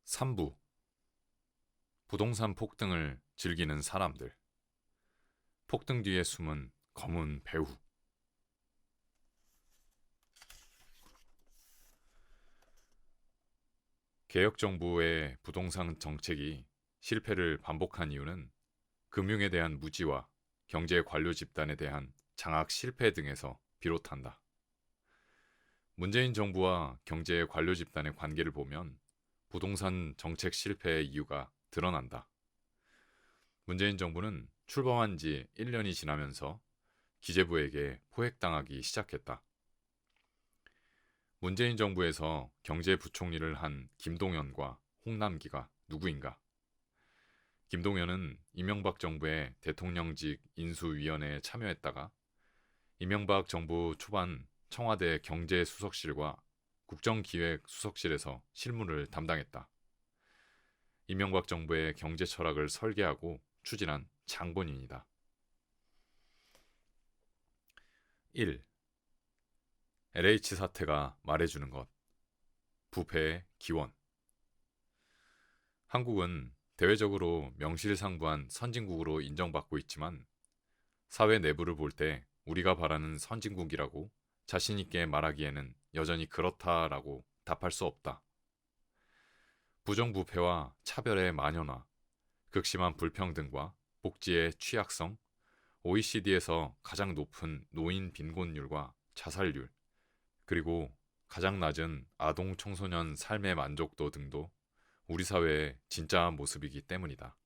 (3부) 부동산 폭등을 즐기는 사람들. 폭등 뒤에 숨은 검은 배후. 개혁정부의 부동산 정책이 실패를 반복한 이유는 금융에 대한 무지와 경제 관료 집단에 대한 장악 실패 등에서 비롯한다. 문재인 정부와 경제 관료 집단의 관계를 보면 부동산 정책 실패의 이유가 드러난다. 문재인 정부는 출범한 지 1년이 지나면서 기재부에게 포획당하기 시작했다. 문재인 정부에서 경제부총리를 한 김동연과 홍남기가 누구인가? 김동연은 이명박 정부의 대통령직 인수위원회에 참여했다가 이명박 정부 초반 청와대 경제수석실과 국정기획수석실에서 실무를 담당했다. 이명박 정부의 경제 철학을 설계하고 추진한 장본인이다. 1. LH 사태가 말해주는 것. 부패의 기원. 한국은 대외적으로 명실상부한 선진국으로 인정받고 있지만 사회 내부를 볼 때 우리가 바라는 선진국이라고 자신 있게 말하기에는 여전히 그렇다라고 답할 수 없다. 부정부패와 차별의 만연화, 극심한 불평등과 복지의 취약성, OECD에서 가장 높은 노인 빈곤율과 자살률, 그리고 가장 낮은 아동 청소년 삶의 만족도 등도 우리 사회의 진짜 모습이기 때문이다.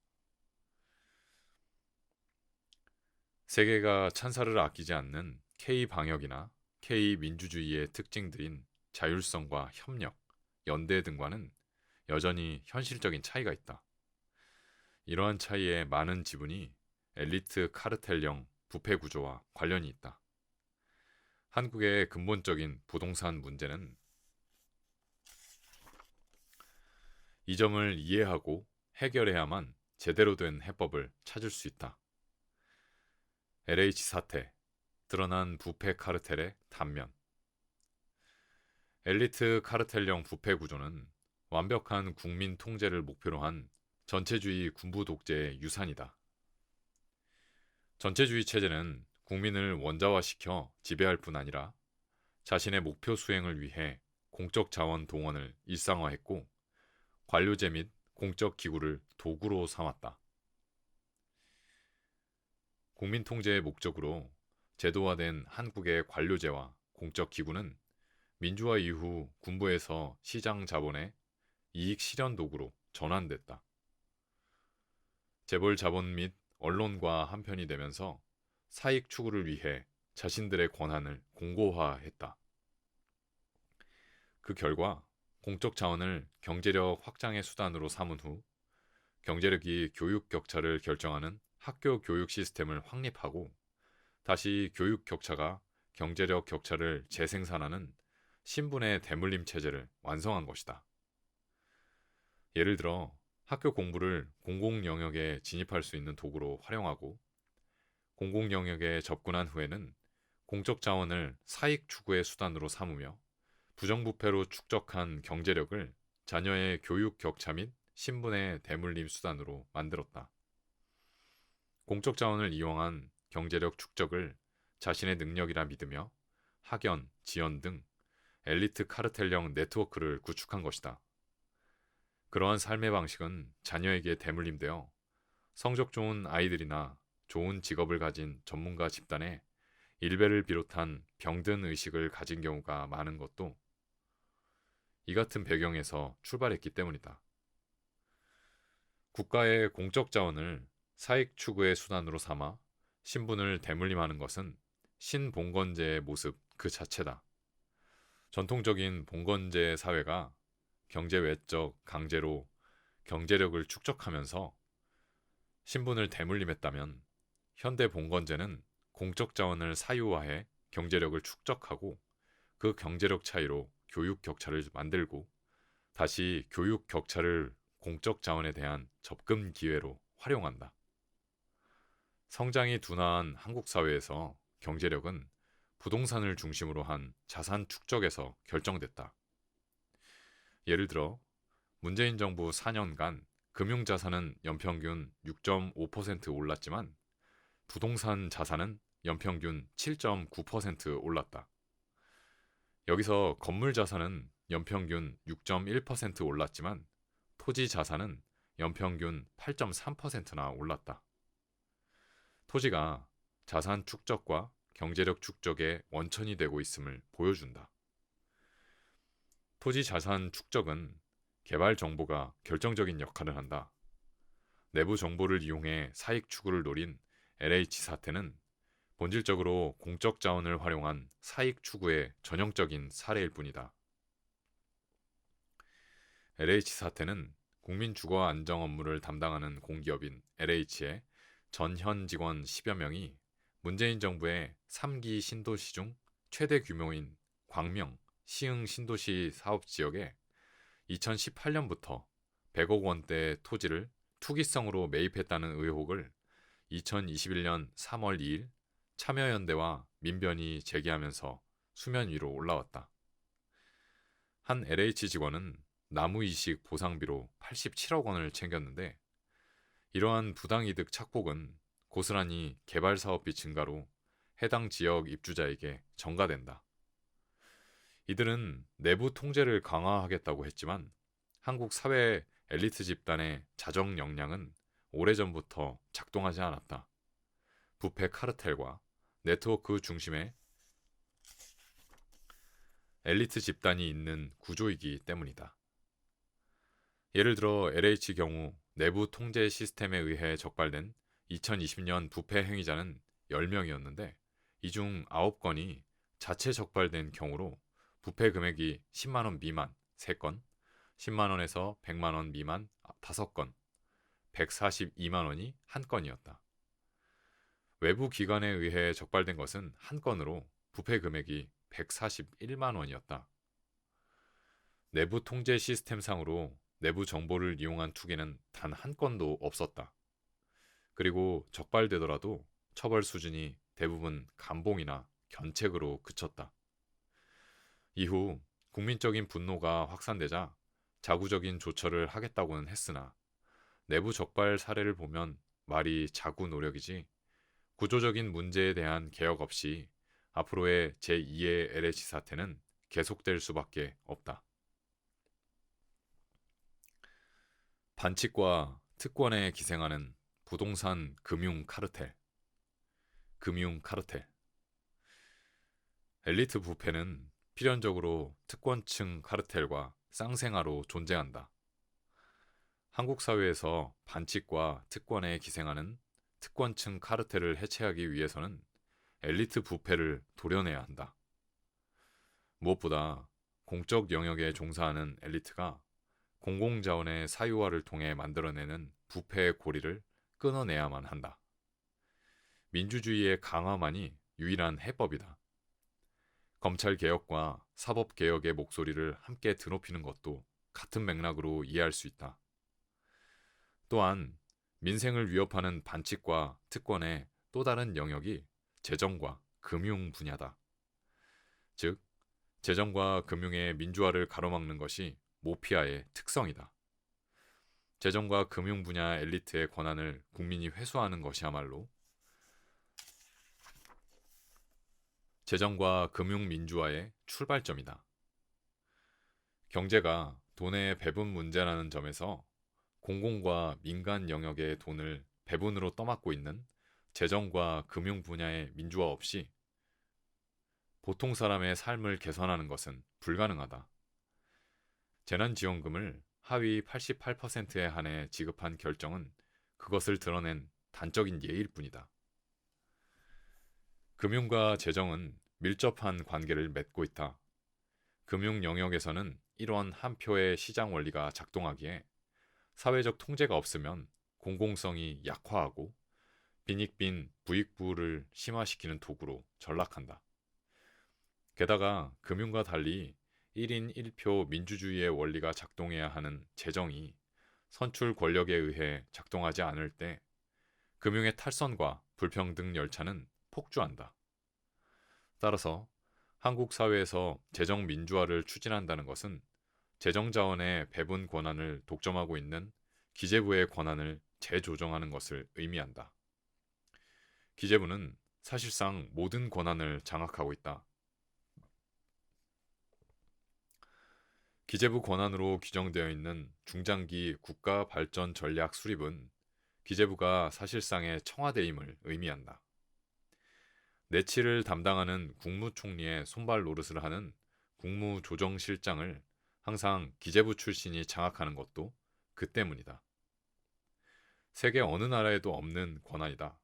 세계가 찬사를 아끼지 않는 K-방역이나 K-민주주의의 특징들인 자율성과 협력, 연대 등과는 여전히 현실적인 차이가 있다. 이러한 차이의 많은 지분이 엘리트 카르텔형 부패 구조와 관련이 있다. 한국의 근본적인 부동산 문제는 이 점을 이해하고 해결해야만 제대로 된 해법을 찾을 수 있다. LH 사태, 드러난 부패 카르텔의 단면. 엘리트 카르텔형 부패 구조는 완벽한 국민 통제를 목표로 한 전체주의 군부 독재의 유산이다. 전체주의 체제는 국민을 원자화시켜 지배할 뿐 아니라 자신의 목표 수행을 위해 공적 자원 동원을 일상화했고 관료제 및 공적 기구를 도구로 삼았다. 국민 통제의 목적으로 제도화된 한국의 관료제와 공적 기구는 민주화 이후 군부에서 시장 자본의 이익 실현 도구로 전환됐다. 재벌 자본 및 언론과 한편이 되면서 사익 추구를 위해 자신들의 권한을 공고화했다. 그 결과 공적 자원을 경제력 확장의 수단으로 삼은 후 경제력이 교육 격차를 결정하는 학교 교육 시스템을 확립하고 다시 교육 격차가 경제력 격차를 재생산하는 신분의 대물림 체제를 완성한 것이다. 예를 들어 학교 공부를 공공 영역에 진입할 수 있는 도구로 활용하고 공공 영역에 접근한 후에는 공적 자원을 사익 추구의 수단으로 삼으며 부정부패로 축적한 경제력을 자녀의 교육 격차 및 신분의 대물림 수단으로 만들었다. 공적 자원을 이용한 경제력 축적을 자신의 능력이라 믿으며 학연, 지연 등 엘리트 카르텔형 네트워크를 구축한 것이다. 그러한 삶의 방식은 자녀에게 대물림되어 성적 좋은 아이들이나 좋은 직업을 가진 전문가 집단의 일배를 비롯한 병든 의식을 가진 경우가 많은 것도 이 같은 배경에서 출발했기 때문이다. 국가의 공적 자원을 사익 추구의 수단으로 삼아 신분을 대물림하는 것은 신봉건제의 모습 그 자체다. 전통적인 봉건제 사회가 경제 외적 강제로 경제력을 축적하면서 신분을 대물림했다면 현대 봉건제는 공적 자원을 사유화해 경제력을 축적하고 그 경제력 차이로 교육 격차를 만들고 다시 교육 격차를 공적 자원에 대한 접근 기회로 활용한다. 성장이 둔화한 한국 사회에서 경제력은 부동산을 중심으로 한 자산 축적에서 결정됐다. 예를 들어 문재인 정부 4년간 금융자산은 연평균 6.5% 올랐지만 부동산 자산은 연평균 7.9% 올랐다. 여기서 건물 자산은 연평균 6.1% 올랐지만 토지 자산은 연평균 8.3%나 올랐다. 토지가 자산 축적과 경제력 축적의 원천이 되고 있음을 보여준다. 토지 자산 축적은 개발 정보가 결정적인 역할을 한다. 내부 정보를 이용해 사익 추구를 노린 LH 사태는 본질적으로 공적 자원을 활용한 사익 추구의 전형적인 사례일 뿐이다. LH 사태는 국민 주거 안정 업무를 담당하는 공기업인 LH의 전현 직원 10여 명이 문재인 정부의 3기 신도시 중 최대 규모인 광명, 시흥 신도시 사업 지역에 2018년부터 100억 원대 토지를 투기성으로 매입했다는 의혹을 2021년 3월 2일 참여연대와 민변이 제기하면서 수면 위로 올라왔다. 한 LH 직원은 나무이식 보상비로 87억 원을 챙겼는데 이러한 부당이득 착복은 고스란히 개발사업비 증가로 해당 지역 입주자에게 전가된다. 이들은 내부 통제를 강화하겠다고 했지만 한국 사회 엘리트 집단의 자정 역량은 오래전부터 작동하지 않았다. 부패 카르텔과 네트워크 중심의 엘리트 집단이 있는 구조이기 때문이다. 예를 들어 LH 경우 내부 통제 시스템에 의해 적발된 2020년 부패 행위자는 10명이었는데 이 중 9건이 자체 적발된 경우로 부패 금액이 10만 원 미만 3건, 10만 원에서 100만 원 미만 5건, 142만 원이 1건이었다. 외부 기관에 의해 적발된 것은 1건으로 부패 금액이 141만 원이었다. 내부 통제 시스템상으로 내부 정보를 이용한 투기는 단 1건도 없었다. 그리고 적발되더라도 처벌 수준이 대부분 감봉이나 견책으로 그쳤다. 이후 국민적인 분노가 확산되자 자구적인 조처를 하겠다고는 했으나 내부 적발 사례를 보면 말이 자구 노력이지 구조적인 문제에 대한 개혁 없이 앞으로의 제2의 LH 사태는 계속될 수밖에 없다. 반칙과 특권에 기생하는 부동산 금융 카르텔. 엘리트 부패는 필연적으로 특권층 카르텔과 쌍생아로 존재한다. 한국 사회에서 반칙과 특권에 기생하는 특권층 카르텔을 해체하기 위해서는 엘리트 부패를 도려내야 한다. 무엇보다 공적 영역에 종사하는 엘리트가 공공자원의 사유화를 통해 만들어내는 부패의 고리를 끊어내야만 한다. 민주주의의 강화만이 유일한 해법이다. 검찰개혁과 사법개혁의 목소리를 함께 드높이는 것도 같은 맥락으로 이해할 수 있다. 또한 민생을 위협하는 반칙과 특권의 또 다른 영역이 재정과 금융 분야다. 즉, 재정과 금융의 민주화를 가로막는 것이 모피아의 특성이다. 재정과 금융 분야 엘리트의 권한을 국민이 회수하는 것이야말로 재정과 금융 민주화의 출발점이다. 경제가 돈의 배분 문제라는 점에서 공공과 민간 영역의 돈을 배분으로 떠맡고 있는 재정과 금융 분야의 민주화 없이 보통 사람의 삶을 개선하는 것은 불가능하다. 재난지원금을 하위 88%에 한해 지급한 결정은 그것을 드러낸 단적인 예일 뿐이다. 금융과 재정은 밀접한 관계를 맺고 있다. 금융 영역에서는 이러한 한 표의 시장 원리가 작동하기에 사회적 통제가 없으면 공공성이 약화하고 빈익빈 부익부를 심화시키는 도구로 전락한다. 게다가 금융과 달리 1인 1표 민주주의의 원리가 작동해야 하는 재정이 선출 권력에 의해 작동하지 않을 때 금융의 탈선과 불평등 열차는 폭주한다. 따라서 한국 사회에서 재정 민주화를 추진한다는 것은 재정자원의 배분 권한을 독점하고 있는 기재부의 권한을 재조정하는 것을 의미한다. 기재부는 사실상 모든 권한을 장악하고 있다. 기재부 권한으로 규정되어 있는 중장기 국가발전 전략 수립은 기재부가 사실상의 청와대임을 의미한다. 내치를 담당하는 국무총리의 손발 노릇을 하는 국무조정실장을 항상 기재부 출신이 장악하는 것도 그 때문이다. 세계 어느 나라에도 없는 권한이다.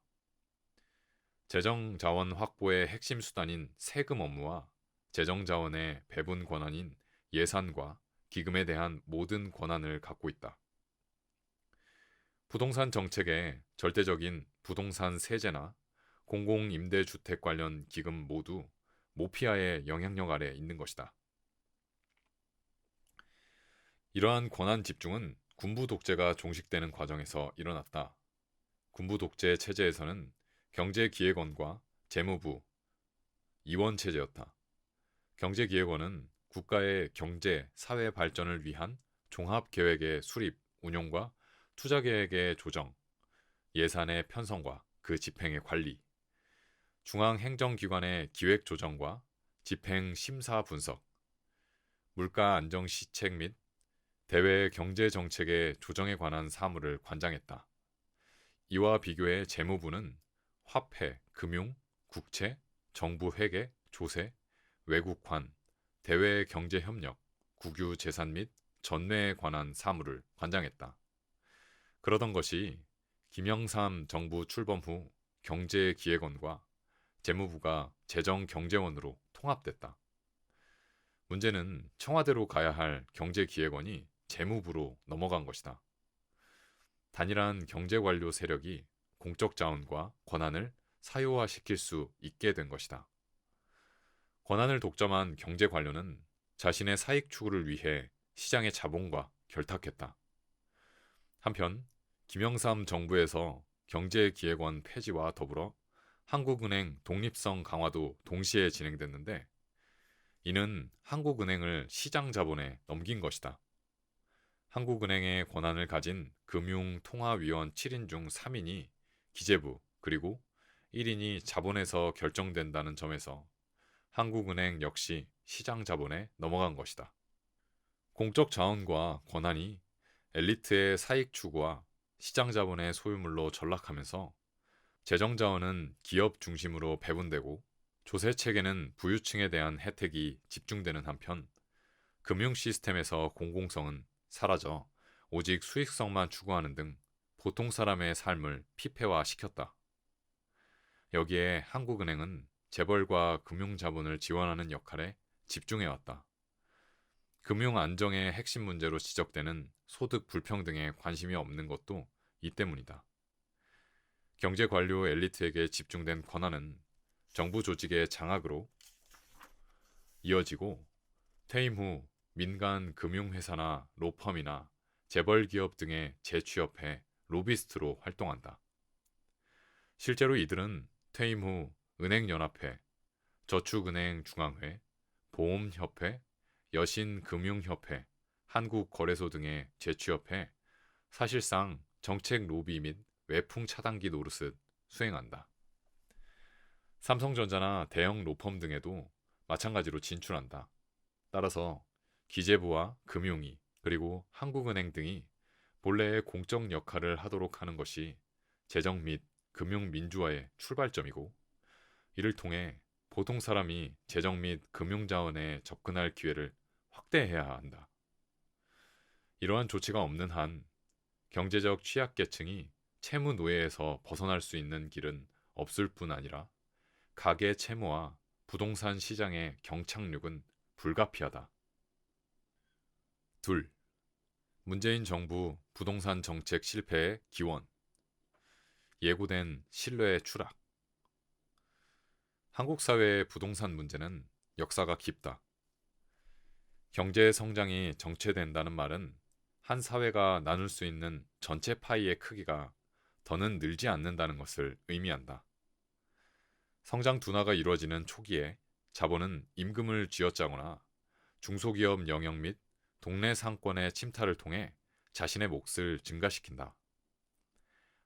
재정자원 확보의 핵심 수단인 세금 업무와 재정자원의 배분 권한인 예산과 기금에 대한 모든 권한을 갖고 있다. 부동산 정책의 절대적인 부동산 세제나 공공임대주택 관련 기금 모두 모피아의 영향력 아래 있는 것이다. 이러한 권한 집중은 군부 독재가 종식되는 과정에서 일어났다. 군부 독재 체제에서는 경제기획원과 재무부, 이원체제였다. 경제기획원은 국가의 경제, 사회 발전을 위한 종합계획의 수립, 운용과 투자계획의 조정, 예산의 편성과 그 집행의 관리, 중앙행정기관의 기획조정과 집행 심사 분석, 물가 안정 시책 및 대외 경제정책의 조정에 관한 사무를 관장했다. 이와 비교해 재무부는 화폐, 금융, 국채, 정부 회계, 조세, 외국환, 대외 경제 협력, 국유 재산 및 전매에 관한 사무를 관장했다. 그러던 것이 김영삼 정부 출범 후 경제기획원과 재무부가 재정경제원으로 통합됐다. 문제는 청와대로 가야 할 경제기획원이 재무부로 넘어간 것이다. 단일한 경제관료 세력이 공적 자원과 권한을 사유화시킬 수 있게 된 것이다. 권한을 독점한 경제관료는 자신의 사익 추구를 위해 시장의 자본과 결탁했다. 한편 김영삼 정부에서 경제기획원 폐지와 더불어 한국은행 독립성 강화도 동시에 진행됐는데 이는 한국은행을 시장 자본에 넘긴 것이다. 한국은행의 권한을 가진 금융통화위원 7인 중 3인이 기재부 그리고 1인이 자본에서 결정된다는 점에서 한국은행 역시 시장 자본에 넘어간 것이다. 공적 자원과 권한이 엘리트의 사익 추구와 시장 자본의 소유물로 전락하면서 재정 자원은 기업 중심으로 배분되고 조세 체계는 부유층에 대한 혜택이 집중되는 한편 금융 시스템에서 공공성은 사라져 오직 수익성만 추구하는 등 보통 사람의 삶을 피폐화시켰다. 여기에 한국은행은 재벌과 금융자본을 지원하는 역할에 집중해왔다. 금융 안정의 핵심 문제로 지적되는 소득 불평등에 관심이 없는 것도 이 때문이다. 경제 관료 엘리트에게 집중된 권한은 정부 조직의 장악으로 이어지고 퇴임 후 민간 금융회사나 로펌이나 재벌기업 등에 재취업해 로비스트로 활동한다. 실제로 이들은 퇴임 후 은행연합회, 저축은행중앙회, 보험협회, 여신금융협회, 한국거래소 등에 재취업해 사실상 정책 로비 및 외풍 차단기 노릇을 수행한다. 삼성전자나 대형 로펌 등에도 마찬가지로 진출한다. 따라서 기재부와 금융위 그리고 한국은행 등이 본래의 공적 역할을 하도록 하는 것이 재정 및 금융 민주화의 출발점이고 이를 통해 보통 사람이 재정 및 금융 자원에 접근할 기회를 확대해야 한다. 이러한 조치가 없는 한 경제적 취약계층이 채무 노예에서 벗어날 수 있는 길은 없을 뿐 아니라 가계 채무와 부동산 시장의 경착륙은 불가피하다. 둘, 문재인 정부 부동산 정책 실패의 기원. 예고된 신뢰의 추락. 한국 사회의 부동산 문제는 역사가 깊다. 경제 성장이 정체된다는 말은 한 사회가 나눌 수 있는 전체 파이의 크기가 더는 늘지 않는다는 것을 의미한다. 성장 둔화가 이루어지는 초기에 자본은 임금을 쥐어짜거나 중소기업 영역 및 동네 상권의 침탈을 통해 자신의 몫을 증가시킨다.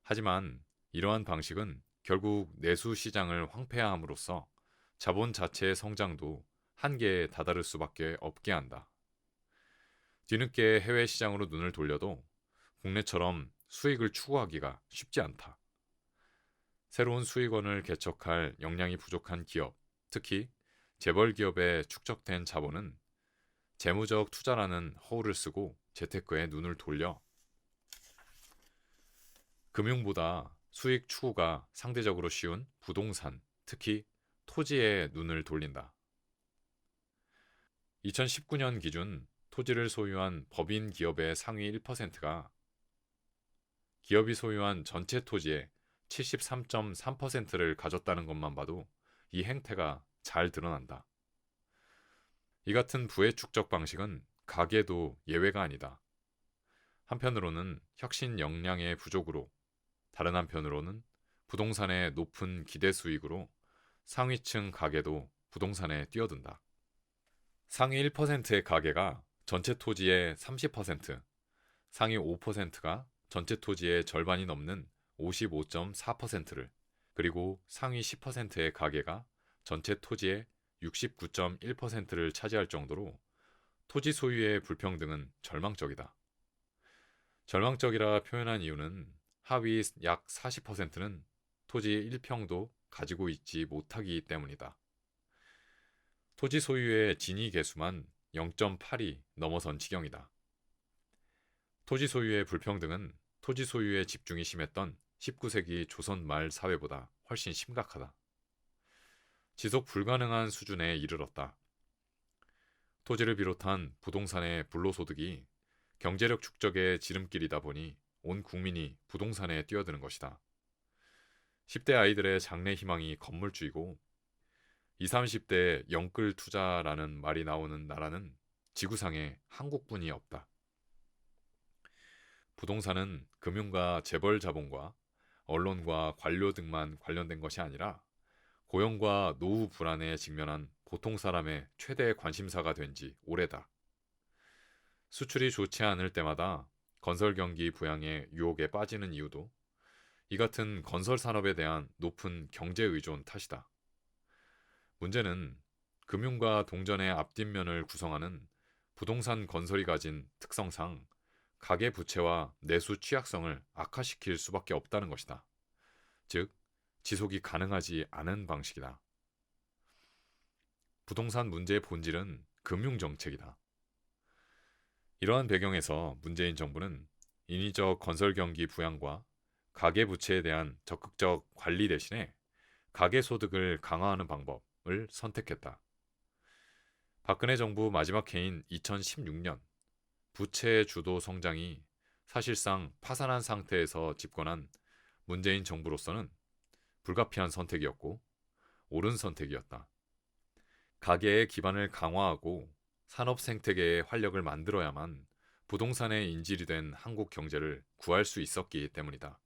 하지만 이러한 방식은 결국 내수 시장을 황폐화함으로써 자본 자체의 성장도 한계에 다다를 수밖에 없게 한다. 뒤늦게 해외 시장으로 눈을 돌려도 국내처럼 수익을 추구하기가 쉽지 않다. 새로운 수익원을 개척할 역량이 부족한 기업, 특히 재벌 기업에 축적된 자본은 재무적 투자라는 허울을 쓰고 재테크에 눈을 돌려 금융보다 수익 추구가 상대적으로 쉬운 부동산, 특히 토지에 눈을 돌린다. 2019년 기준 토지를 소유한 법인 기업의 상위 1%가 기업이 소유한 전체 토지의 73.3%를 가졌다는 것만 봐도 이 행태가 잘 드러난다. 이 같은 부의 축적 방식은 가계도 예외가 아니다. 한편으로는 혁신 역량의 부족으로 다른 한편으로는 부동산의 높은 기대 수익으로 상위층 가계도 부동산에 뛰어든다. 상위 1%의 가계가 전체 토지의 30%, 상위 5%가 전체 토지의 절반이 넘는 55.4%를, 그리고 상위 10%의 가계가 전체 토지의 69.1%를 차지할 정도로 토지 소유의 불평등은 절망적이다. 절망적이라 표현한 이유는 하위 약 40%는 토지 1평도 가지고 있지 못하기 때문이다. 토지 소유의 진위 계수만 0.8이 넘어선 지경이다. 토지 소유의 불평등은 토지 소유에 집중이 심했던 19세기 조선 말 사회보다 훨씬 심각하다. 지속 불가능한 수준에 이르렀다. 토지를 비롯한 부동산의 불로소득이 경제력 축적의 지름길이다 보니 온 국민이 부동산에 뛰어드는 것이다. 10대 아이들의 장래 희망이 건물주이고 20, 30대 영끌 투자라는 말이 나오는 나라는 지구상에 한국뿐이 없다. 부동산은 금융과 재벌 자본과 언론과 관료 등만 관련된 것이 아니라 고용과 노후 불안에 직면한 보통 사람의 최대 관심사가 된 지 오래다. 수출이 좋지 않을 때마다 건설 경기 부양의 유혹에 빠지는 이유도 이 같은 건설 산업에 대한 높은 경제 의존 탓이다. 문제는 금융과 동전의 앞뒷면을 구성하는 부동산 건설이 가진 특성상 가계 부채와 내수 취약성을 악화시킬 수밖에 없다는 것이다. 즉, 지속이 가능하지 않은 방식이다. 부동산 문제의 본질은 금융정책이다. 이러한 배경에서 문재인 정부는 인위적 건설 경기 부양과 가계부채에 대한 적극적 관리 대신에 가계소득을 강화하는 방법을 선택했다. 박근혜 정부 마지막 해인 2016년 부채 주도 성장이 사실상 파산한 상태에서 집권한 문재인 정부로서는 불가피한 선택이었고 옳은 선택이었다. 가계의 기반을 강화하고 산업 생태계의 활력을 만들어야만 부동산의 인질이 된 한국 경제를 구할 수 있었기 때문이다.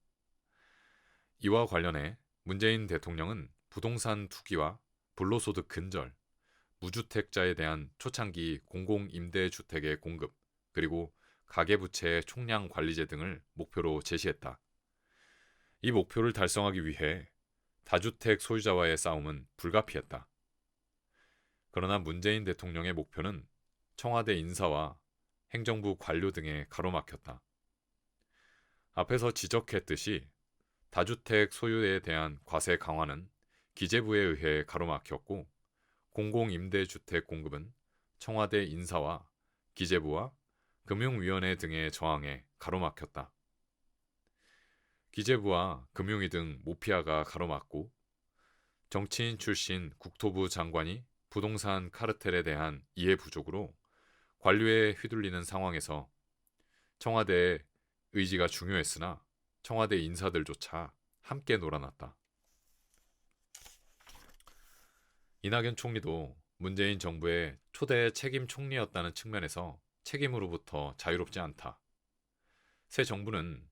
이와 관련해 문재인 대통령은 부동산 투기와 불로소득 근절, 무주택자에 대한 초창기 공공임대주택의 공급, 그리고 가계부채 총량 관리제 등을 목표로 제시했다. 이 목표를 달성하기 위해 다주택 소유자와의 싸움은 불가피했다. 그러나 문재인 대통령의 목표는 청와대 인사와 행정부 관료 등에 가로막혔다. 앞에서 지적했듯이 다주택 소유에 대한 과세 강화는 기재부에 의해 가로막혔고 공공임대주택 공급은 청와대 인사와 기재부와 금융위원회 등의 저항에 가로막혔다. 기재부와 금융위 등 모피아가 가로막고 정치인 출신 국토부 장관이 부동산 카르텔에 대한 이해 부족으로 관료에 휘둘리는 상황에서 청와대의 의지가 중요했으나 청와대 인사들조차 함께 놀아났다. 이낙연 총리도 문재인 정부의 초대 책임 총리였다는 측면에서 책임으로부터 자유롭지 않다. 새 정부는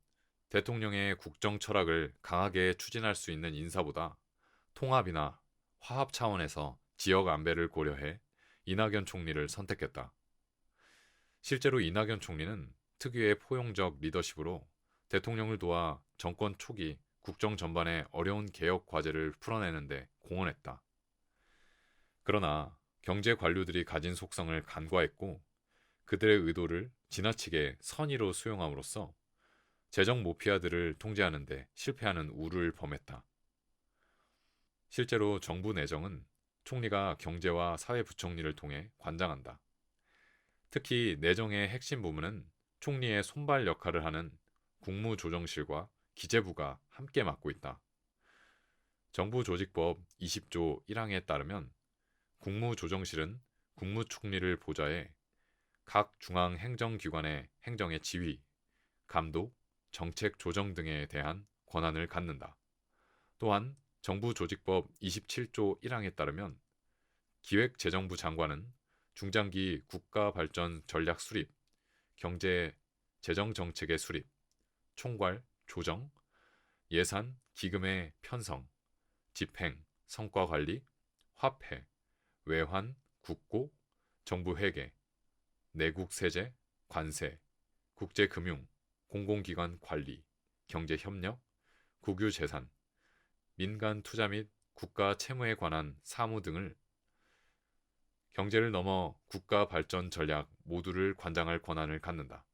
대통령의 국정 철학을 강하게 추진할 수 있는 인사보다 통합이나 화합 차원에서 지역 안배를 고려해 이낙연 총리를 선택했다. 실제로 이낙연 총리는 특유의 포용적 리더십으로 대통령을 도와 정권 초기 국정 전반의 어려운 개혁 과제를 풀어내는데 공헌했다. 그러나 경제 관료들이 가진 속성을 간과했고 그들의 의도를 지나치게 선의로 수용함으로써 재정 모피아들을 통제하는 데 실패하는 우를 범했다. 실제로 정부 내정은 총리가 경제와 사회부총리를 통해 관장한다. 특히 내정의 핵심 부문은 총리의 손발 역할을 하는 국무조정실과 기재부가 함께 맡고 있다. 정부조직법 20조 1항에 따르면 국무조정실은 국무총리를 보좌해 각 중앙행정기관의 행정의 지휘, 감독, 정책 조정 등에 대한 권한을 갖는다. 또한 정부조직법 27조 1항에 따르면 기획재정부 장관은 중장기 국가발전 전략 수립, 경제 재정 정책의 수립, 총괄, 조정, 예산, 기금의 편성, 집행, 성과 관리, 화폐, 외환, 국고, 정부 회계, 내국 세제, 관세, 국제금융, 공공기관 관리, 경제협력, 국유재산, 민간 투자 및 국가 채무에 관한 사무 등을 경제를 넘어 국가 발전 전략 모두를 관장할 권한을 갖는다.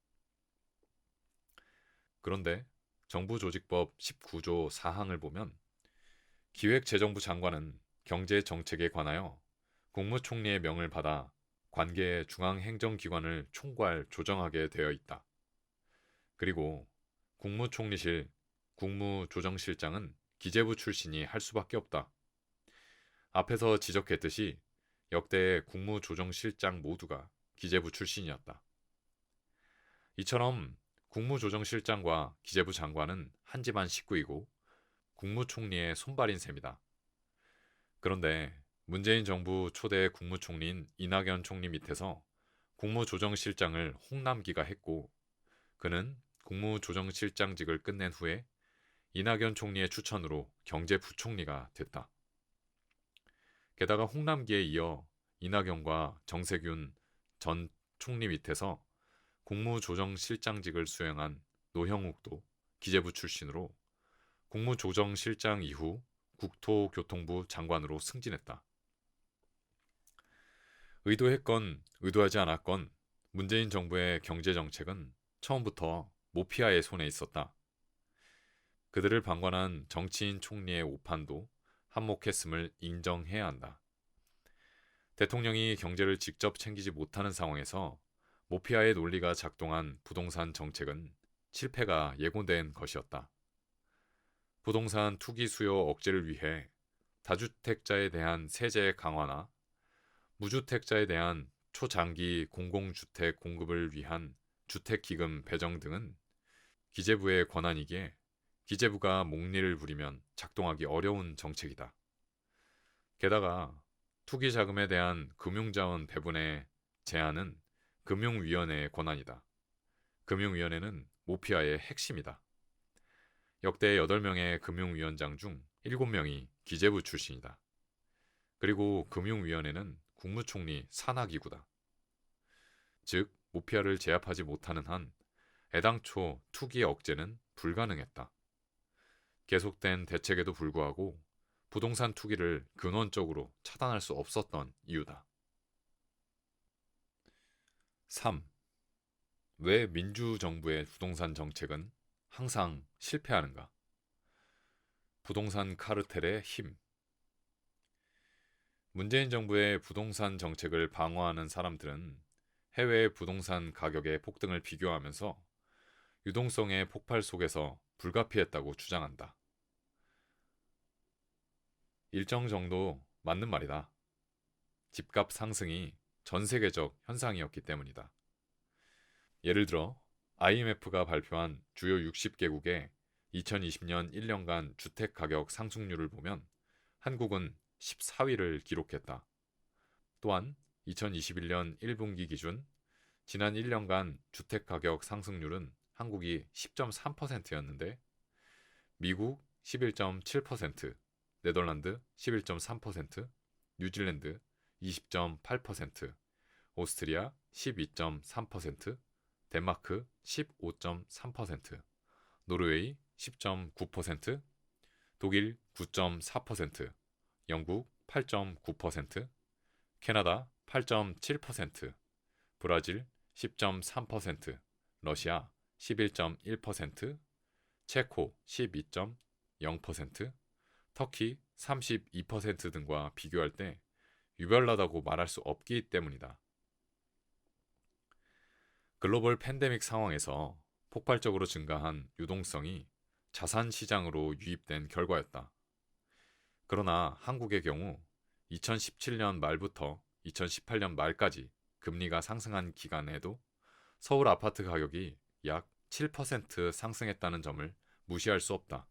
그런데 정부조직법 19조 4항을 보면 기획재정부 장관은 경제정책에 관하여 국무총리의 명을 받아 관계 중앙행정기관을 총괄 조정하게 되어 있다. 그리고 국무총리실 국무조정실장은 기재부 출신이 할 수밖에 없다. 앞에서 지적했듯이 역대 국무조정실장 모두가 기재부 출신이었다. 이처럼 국무조정실장과 기재부 장관은 한 집안 식구이고 국무총리의 손발인 셈이다. 그런데 문재인 정부 초대 국무총리인 이낙연 총리 밑에서 국무조정실장을 홍남기가 했고, 그는 국무조정실장직을 끝낸 후에 이낙연 총리의 추천으로 경제부총리가 됐다. 게다가 홍남기에 이어 이낙연과 정세균 전 총리 밑에서 국무조정실장직을 수행한 노형욱도 기재부 출신으로 국무조정실장 이후 국토교통부 장관으로 승진했다. 의도했건 의도하지 않았건 문재인 정부의 경제정책은 처음부터 모피아의 손에 있었다. 그들을 방관한 정치인 총리의 오판도 한몫했음을 인정해야 한다. 대통령이 경제를 직접 챙기지 못하는 상황에서 모피아의 논리가 작동한 부동산 정책은 실패가 예고된 것이었다. 부동산 투기 수요 억제를 위해 다주택자에 대한 세제 강화나 무주택자에 대한 초장기 공공주택 공급을 위한 주택기금 배정 등은 기재부의 권한이기에 기재부가 목리를 부리면 작동하기 어려운 정책이다. 게다가 투기 자금에 대한 금융자원 배분의 제한은 금융위원회의 권한이다. 금융위원회는 모피아의 핵심이다. 역대 8명의 금융위원장 중 7명이 기재부 출신이다. 그리고 금융위원회는 국무총리 산하기구다. 즉, 모피아를 제압하지 못하는 한 애당초 투기 억제는 불가능했다. 계속된 대책에도 불구하고 부동산 투기를 근원적으로 차단할 수 없었던 이유다. 3. 왜 민주정부의 부동산 정책은 항상 실패하는가? 부동산 카르텔의 힘. 문재인 정부의 부동산 정책을 방어하는 사람들은 해외 부동산 가격의 폭등을 비교하면서 유동성의 폭발 속에서 불가피했다고 주장한다. 일정 정도 맞는 말이다. 집값 상승이 전 세계적 현상이었기 때문이다. 예를 들어 IMF가 발표한 주요 60개국의 2020년 1년간 주택가격 상승률을 보면 한국은 14위를 기록했다. 또한 2021년 1분기 기준 지난 1년간 주택가격 상승률은 한국이 10.3%였는데 미국 11.7%, 네덜란드 11.3%, 뉴질랜드 20.8%, 오스트리아 12.3%, 덴마크 15.3%, 노르웨이 10.9%, 독일 9.4%, 영국 8.9%, 캐나다 8.7%, 브라질 10.3%, 러시아 11.1%, 체코 12.0%, 터키 32% 등과 비교할 때 유별나다고 말할 수 없기 때문이다. 글로벌 팬데믹 상황에서 폭발적으로 증가한 유동성이 자산 시장으로 유입된 결과였다. 그러나 한국의 경우 2017년 말부터 2018년 말까지 금리가 상승한 기간에도 서울 아파트 가격이 약 7% 상승했다는 점을 무시할 수 없다.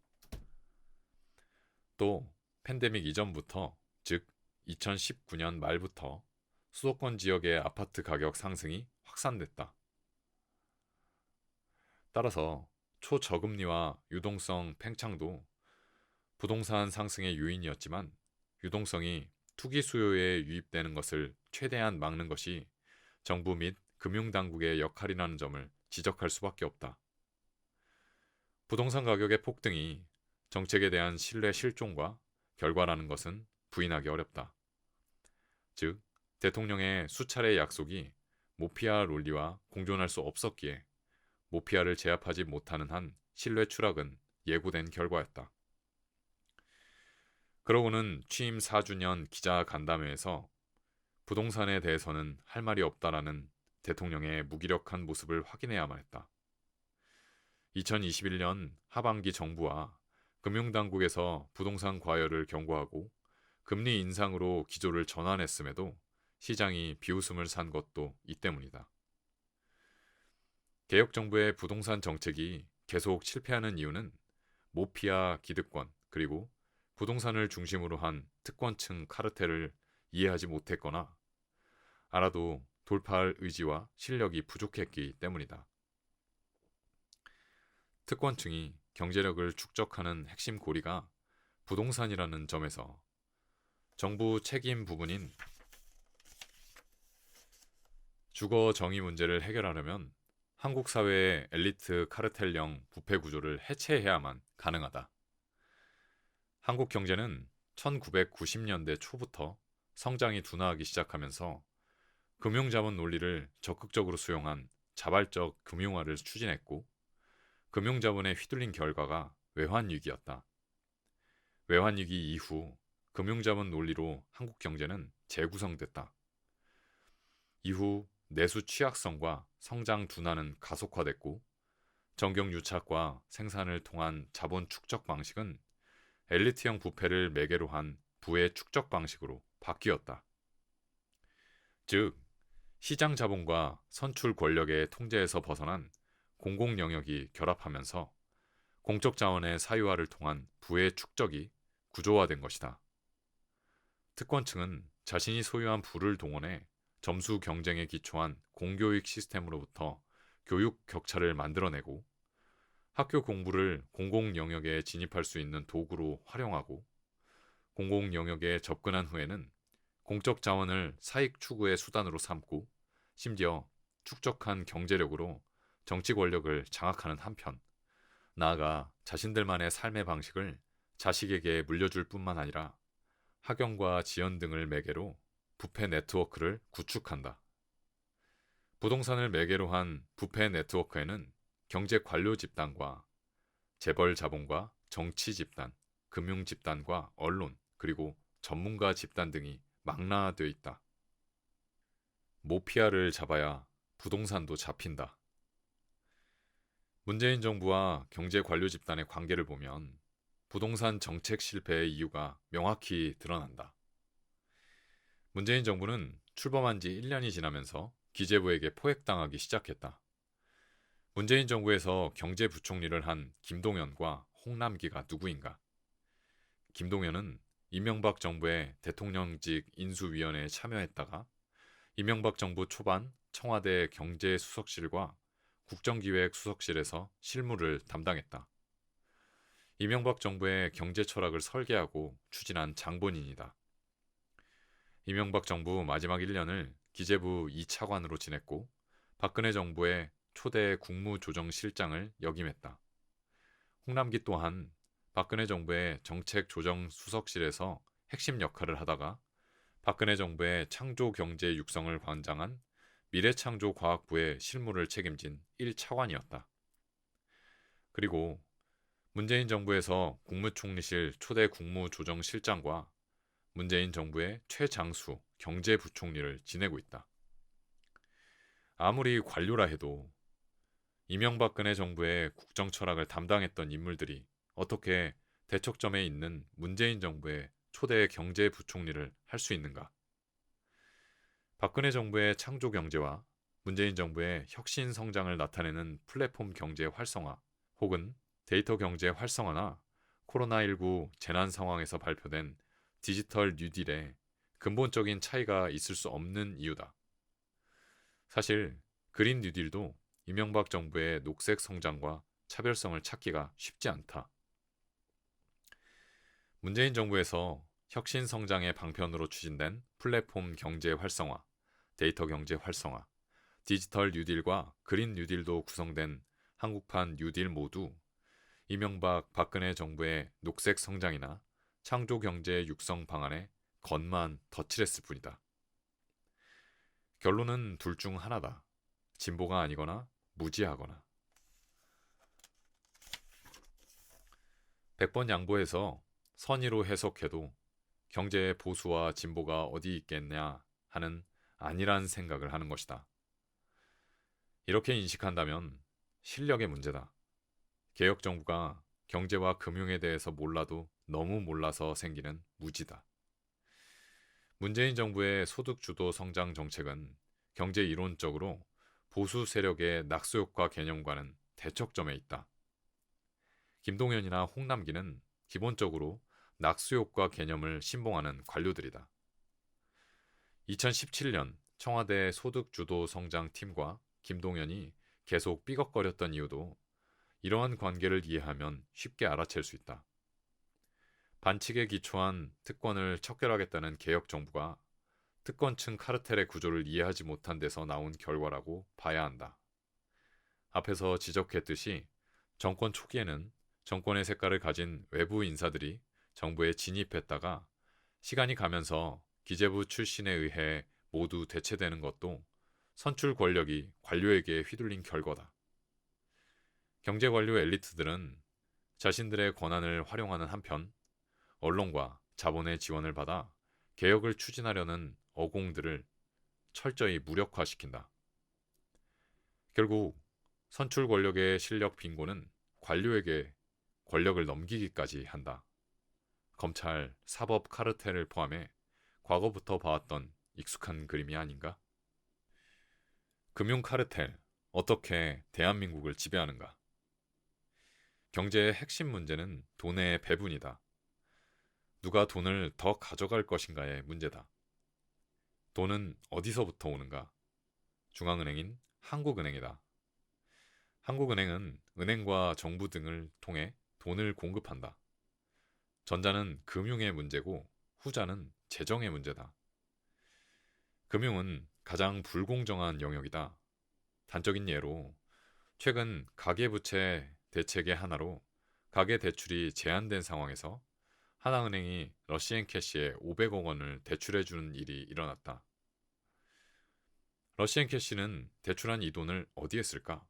또 팬데믹 이전부터, 즉 2019년 말부터 수도권 지역의 아파트 가격 상승이 확산됐다. 따라서 초저금리와 유동성 팽창도 부동산 상승의 요인이었지만 유동성이 투기 수요에 유입되는 것을 최대한 막는 것이 정부 및 금융당국의 역할이라는 점을 지적할 수밖에 없다. 부동산 가격의 폭등이 정책에 대한 신뢰 실종과 결과라는 것은 부인하기 어렵다. 즉, 대통령의 수차례 약속이 모피아 논리와 공존할 수 없었기에 모피아를 제압하지 못하는 한 신뢰 추락은 예고된 결과였다. 그러고는 취임 4주년 기자간담회에서 부동산에 대해서는 할 말이 없다라는 대통령의 무기력한 모습을 확인해야만 했다. 2021년 하반기 정부와 금융당국에서 부동산 과열을 경고하고 금리 인상으로 기조를 전환했음에도 시장이 비웃음을 산 것도 이 때문이다. 개혁정부의 부동산 정책이 계속 실패하는 이유는 모피아 기득권 그리고 부동산을 중심으로 한 특권층 카르텔을 이해하지 못했거나 알아도 돌파할 의지와 실력이 부족했기 때문이다. 특권층이 경제력을 축적하는 핵심 고리가 부동산이라는 점에서 정부 책임 부분인 주거 정의 문제를 해결하려면 한국 사회의 엘리트 카르텔형 부패 구조를 해체해야만 가능하다. 한국 경제는 1990년대 초부터 성장이 둔화하기 시작하면서 금융자본 논리를 적극적으로 수용한 자발적 금융화를 추진했고 금융자본에 휘둘린 결과가 외환위기였다. 외환위기 이후 금융자본 논리로 한국 경제는 재구성됐다. 이후 내수 취약성과 성장 둔화는 가속화됐고 정경유착과 생산을 통한 자본 축적 방식은 엘리트형 부패를 매개로 한 부의 축적 방식으로 바뀌었다. 즉, 시장 자본과 선출 권력의 통제에서 벗어난 공공 영역이 결합하면서 공적 자원의 사유화를 통한 부의 축적이 구조화된 것이다. 특권층은 자신이 소유한 부를 동원해 점수 경쟁에 기초한 공교육 시스템으로부터 교육 격차를 만들어내고 학교 공부를 공공 영역에 진입할 수 있는 도구로 활용하고 공공 영역에 접근한 후에는 공적 자원을 사익 추구의 수단으로 삼고 심지어 축적한 경제력으로 정치 권력을 장악하는 한편 나아가 자신들만의 삶의 방식을 자식에게 물려줄 뿐만 아니라 학연과 지연 등을 매개로 부패 네트워크를 구축한다. 부동산을 매개로 한 부패 네트워크에는 경제 관료 집단과 재벌 자본과 정치 집단, 금융 집단과 언론, 그리고 전문가 집단 등이 망라되어 있다. 모피아를 잡아야 부동산도 잡힌다. 문재인 정부와 경제 관료 집단의 관계를 보면 부동산 정책 실패의 이유가 명확히 드러난다. 문재인 정부는 출범한 지 1년이 지나면서 기재부에게 포획당하기 시작했다. 문재인 정부에서 경제부총리를 한 김동연과 홍남기가 누구인가? 김동연은 이명박 정부의 대통령직 인수위원회에 참여했다가 이명박 정부 초반 청와대 경제수석실과 국정기획수석실에서 실무를 담당했다. 이명박 정부의 경제 철학을 설계하고 추진한 장본인이다. 이명박 정부 마지막 1년을 기재부 2차관으로 지냈고 박근혜 정부의 초대 국무조정실장을 역임했다. 홍남기 또한 박근혜 정부의 정책조정수석실에서 핵심 역할을 하다가 박근혜 정부의 창조경제 육성을 관장한 미래창조과학부의 실무를 책임진 1차관이었다. 그리고 문재인 정부에서 국무총리실 초대 국무조정실장과 문재인 정부의 최장수 경제부총리를 지내고 있다. 아무리 관료라 해도 이명박근혜 정부의 국정 철학을 담당했던 인물들이 어떻게 대척점에 있는 문재인 정부의 초대 경제부총리를 할 수 있는가? 박근혜 정부의 창조 경제와 문재인 정부의 혁신 성장을 나타내는 플랫폼 경제 활성화 혹은 데이터 경제 활성화나 코로나19 재난 상황에서 발표된 디지털 뉴딜에 근본적인 차이가 있을 수 없는 이유다. 사실 그린 뉴딜도 이명박 정부의 녹색 성장과 차별성을 찾기가 쉽지 않다. 문재인 정부에서 혁신 성장의 방편으로 추진된 플랫폼 경제 활성화, 데이터 경제 활성화, 디지털 뉴딜과 그린 뉴딜도 구성된 한국판 뉴딜 모두 이명박 박근혜 정부의 녹색 성장이나 창조 경제 육성 방안에 겉만 덧칠했을 뿐이다. 결론은 둘 중 하나다. 진보가 아니거나 무지하거나. 100번 양보해서 선의로 해석해도 경제의 보수와 진보가 어디 있겠냐 하는 안일한 생각을 하는 것이다. 이렇게 인식한다면 실력의 문제다. 개혁 정부가 경제와 금융에 대해서 몰라도 너무 몰라서 생기는 무지다. 문재인 정부의 소득 주도 성장 정책은 경제 이론적으로 보수 세력의 낙수효과 개념과는 대척점에 있다. 김동연이나 홍남기는 기본적으로 낙수효과 개념을 신봉하는 관료들이다. 2017년 청와대 소득주도 성장팀과 김동연이 계속 삐걱거렸던 이유도 이러한 관계를 이해하면 쉽게 알아챌 수 있다. 반칙에 기초한 특권을 척결하겠다는 개혁 정부가 특권층 카르텔의 구조를 이해하지 못한 데서 나온 결과라고 봐야 한다. 앞에서 지적했듯이 정권 초기에는 정권의 색깔을 가진 외부 인사들이 정부에 진입했다가 시간이 가면서 기재부 출신에 의해 모두 대체되는 것도 선출 권력이 관료에게 휘둘린 결과다. 경제 관료 엘리트들은 자신들의 권한을 활용하는 한편 언론과 자본의 지원을 받아 개혁을 추진하려는 어공들을 철저히 무력화시킨다. 결국 선출 권력의 실력 빈곤은 관료에게 권력을 넘기기까지 한다. 검찰, 사법 카르텔을 포함해 과거부터 봐왔던 익숙한 그림이 아닌가? 금융 카르텔, 어떻게 대한민국을 지배하는가? 경제의 핵심 문제는 돈의 배분이다. 누가 돈을 더 가져갈 것인가의 문제다. 돈은 어디서부터 오는가? 중앙은행인 한국은행이다. 한국은행은 은행과 정부 등을 통해 돈을 공급한다. 전자는 금융의 문제고 후자는 재정의 문제다. 금융은 가장 불공정한 영역이다. 단적인 예로 최근 가계부채 대책의 하나로 가계대출이 제한된 상황에서 하나은행이 러시앤캐시에 500억 원을 대출해주는 일이 일어났다. 러시앤캐시는 대출한 이 돈을 어디에 쓸까?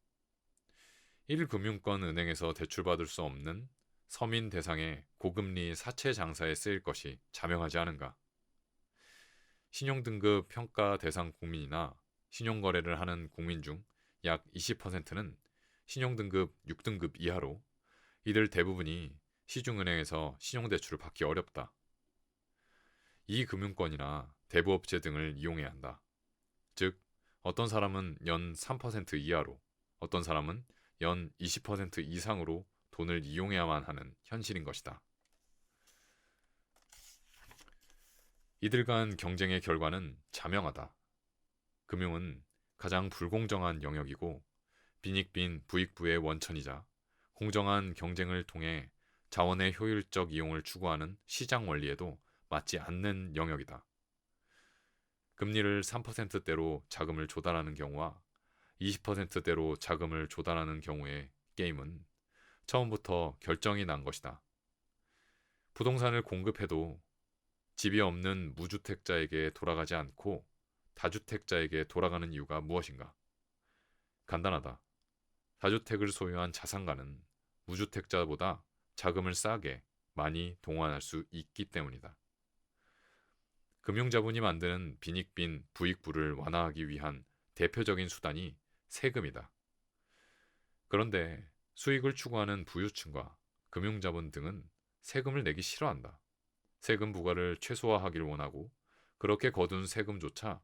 1금융권 은행에서 대출받을 수 없는 서민 대상의 고금리 사채 장사에 쓰일 것이 자명하지 않은가? 신용등급 평가 대상 국민이나 신용거래를 하는 국민 중 약 20%는 신용등급 6등급 이하로 이들 대부분이 시중은행에서 신용대출을 받기 어렵다. 이 금융권이나 대부업체 등을 이용해야 한다. 즉, 어떤 사람은 연 3% 이하로, 어떤 사람은 연 20% 이상으로 돈을 이용해야만 하는 현실인 것이다. 이들 간 경쟁의 결과는 자명하다. 금융은 가장 불공정한 영역이고 빈익빈 부익부의 원천이자 공정한 경쟁을 통해 자원의 효율적 이용을 추구하는 시장 원리에도 맞지 않는 영역이다. 금리를 3%대로 자금을 조달하는 경우와 20%대로 자금을 조달하는 경우의 게임은 처음부터 결정이 난 것이다. 부동산을 공급해도 집이 없는 무주택자에게 돌아가지 않고 다주택자에게 돌아가는 이유가 무엇인가? 간단하다. 다주택을 소유한 자산가는 무주택자보다 자금을 싸게 많이 동원할 수 있기 때문이다. 금융자본이 만드는 빈익빈 부익부를 완화하기 위한 대표적인 수단이 세금이다. 그런데 수익을 추구하는 부유층과 금융자본 등은 세금을 내기 싫어한다. 세금 부과를 최소화하길 원하고 그렇게 거둔 세금조차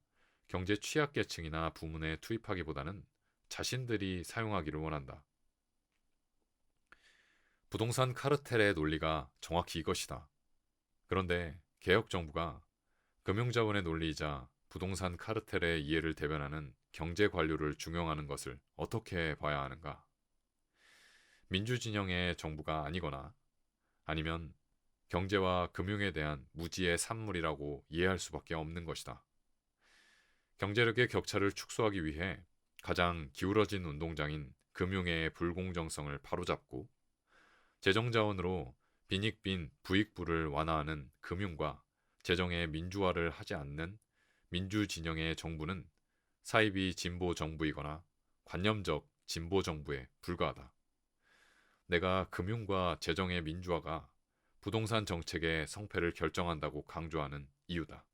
경제 취약계층이나 부문에 투입하기보다는 자신들이 사용하기를 원한다. 부동산 카르텔의 논리가 정확히 이것이다. 그런데 개혁정부가 금융자본의 논리이자 부동산 카르텔의 이해를 대변하는 경제 관료를 중용하는 것을 어떻게 봐야 하는가? 민주진영의 정부가 아니거나 아니면 경제와 금융에 대한 무지의 산물이라고 이해할 수밖에 없는 것이다. 경제력의 격차를 축소하기 위해 가장 기울어진 운동장인 금융의 불공정성을 바로잡고 재정자원으로 빈익빈 부익부를 완화하는 금융과 재정의 민주화를 하지 않는 민주진영의 정부는 사이비 진보 정부이거나 관념적 진보 정부에 불과하다. 내가 금융과 재정의 민주화가 부동산 정책의 성패를 결정한다고 강조하는 이유다.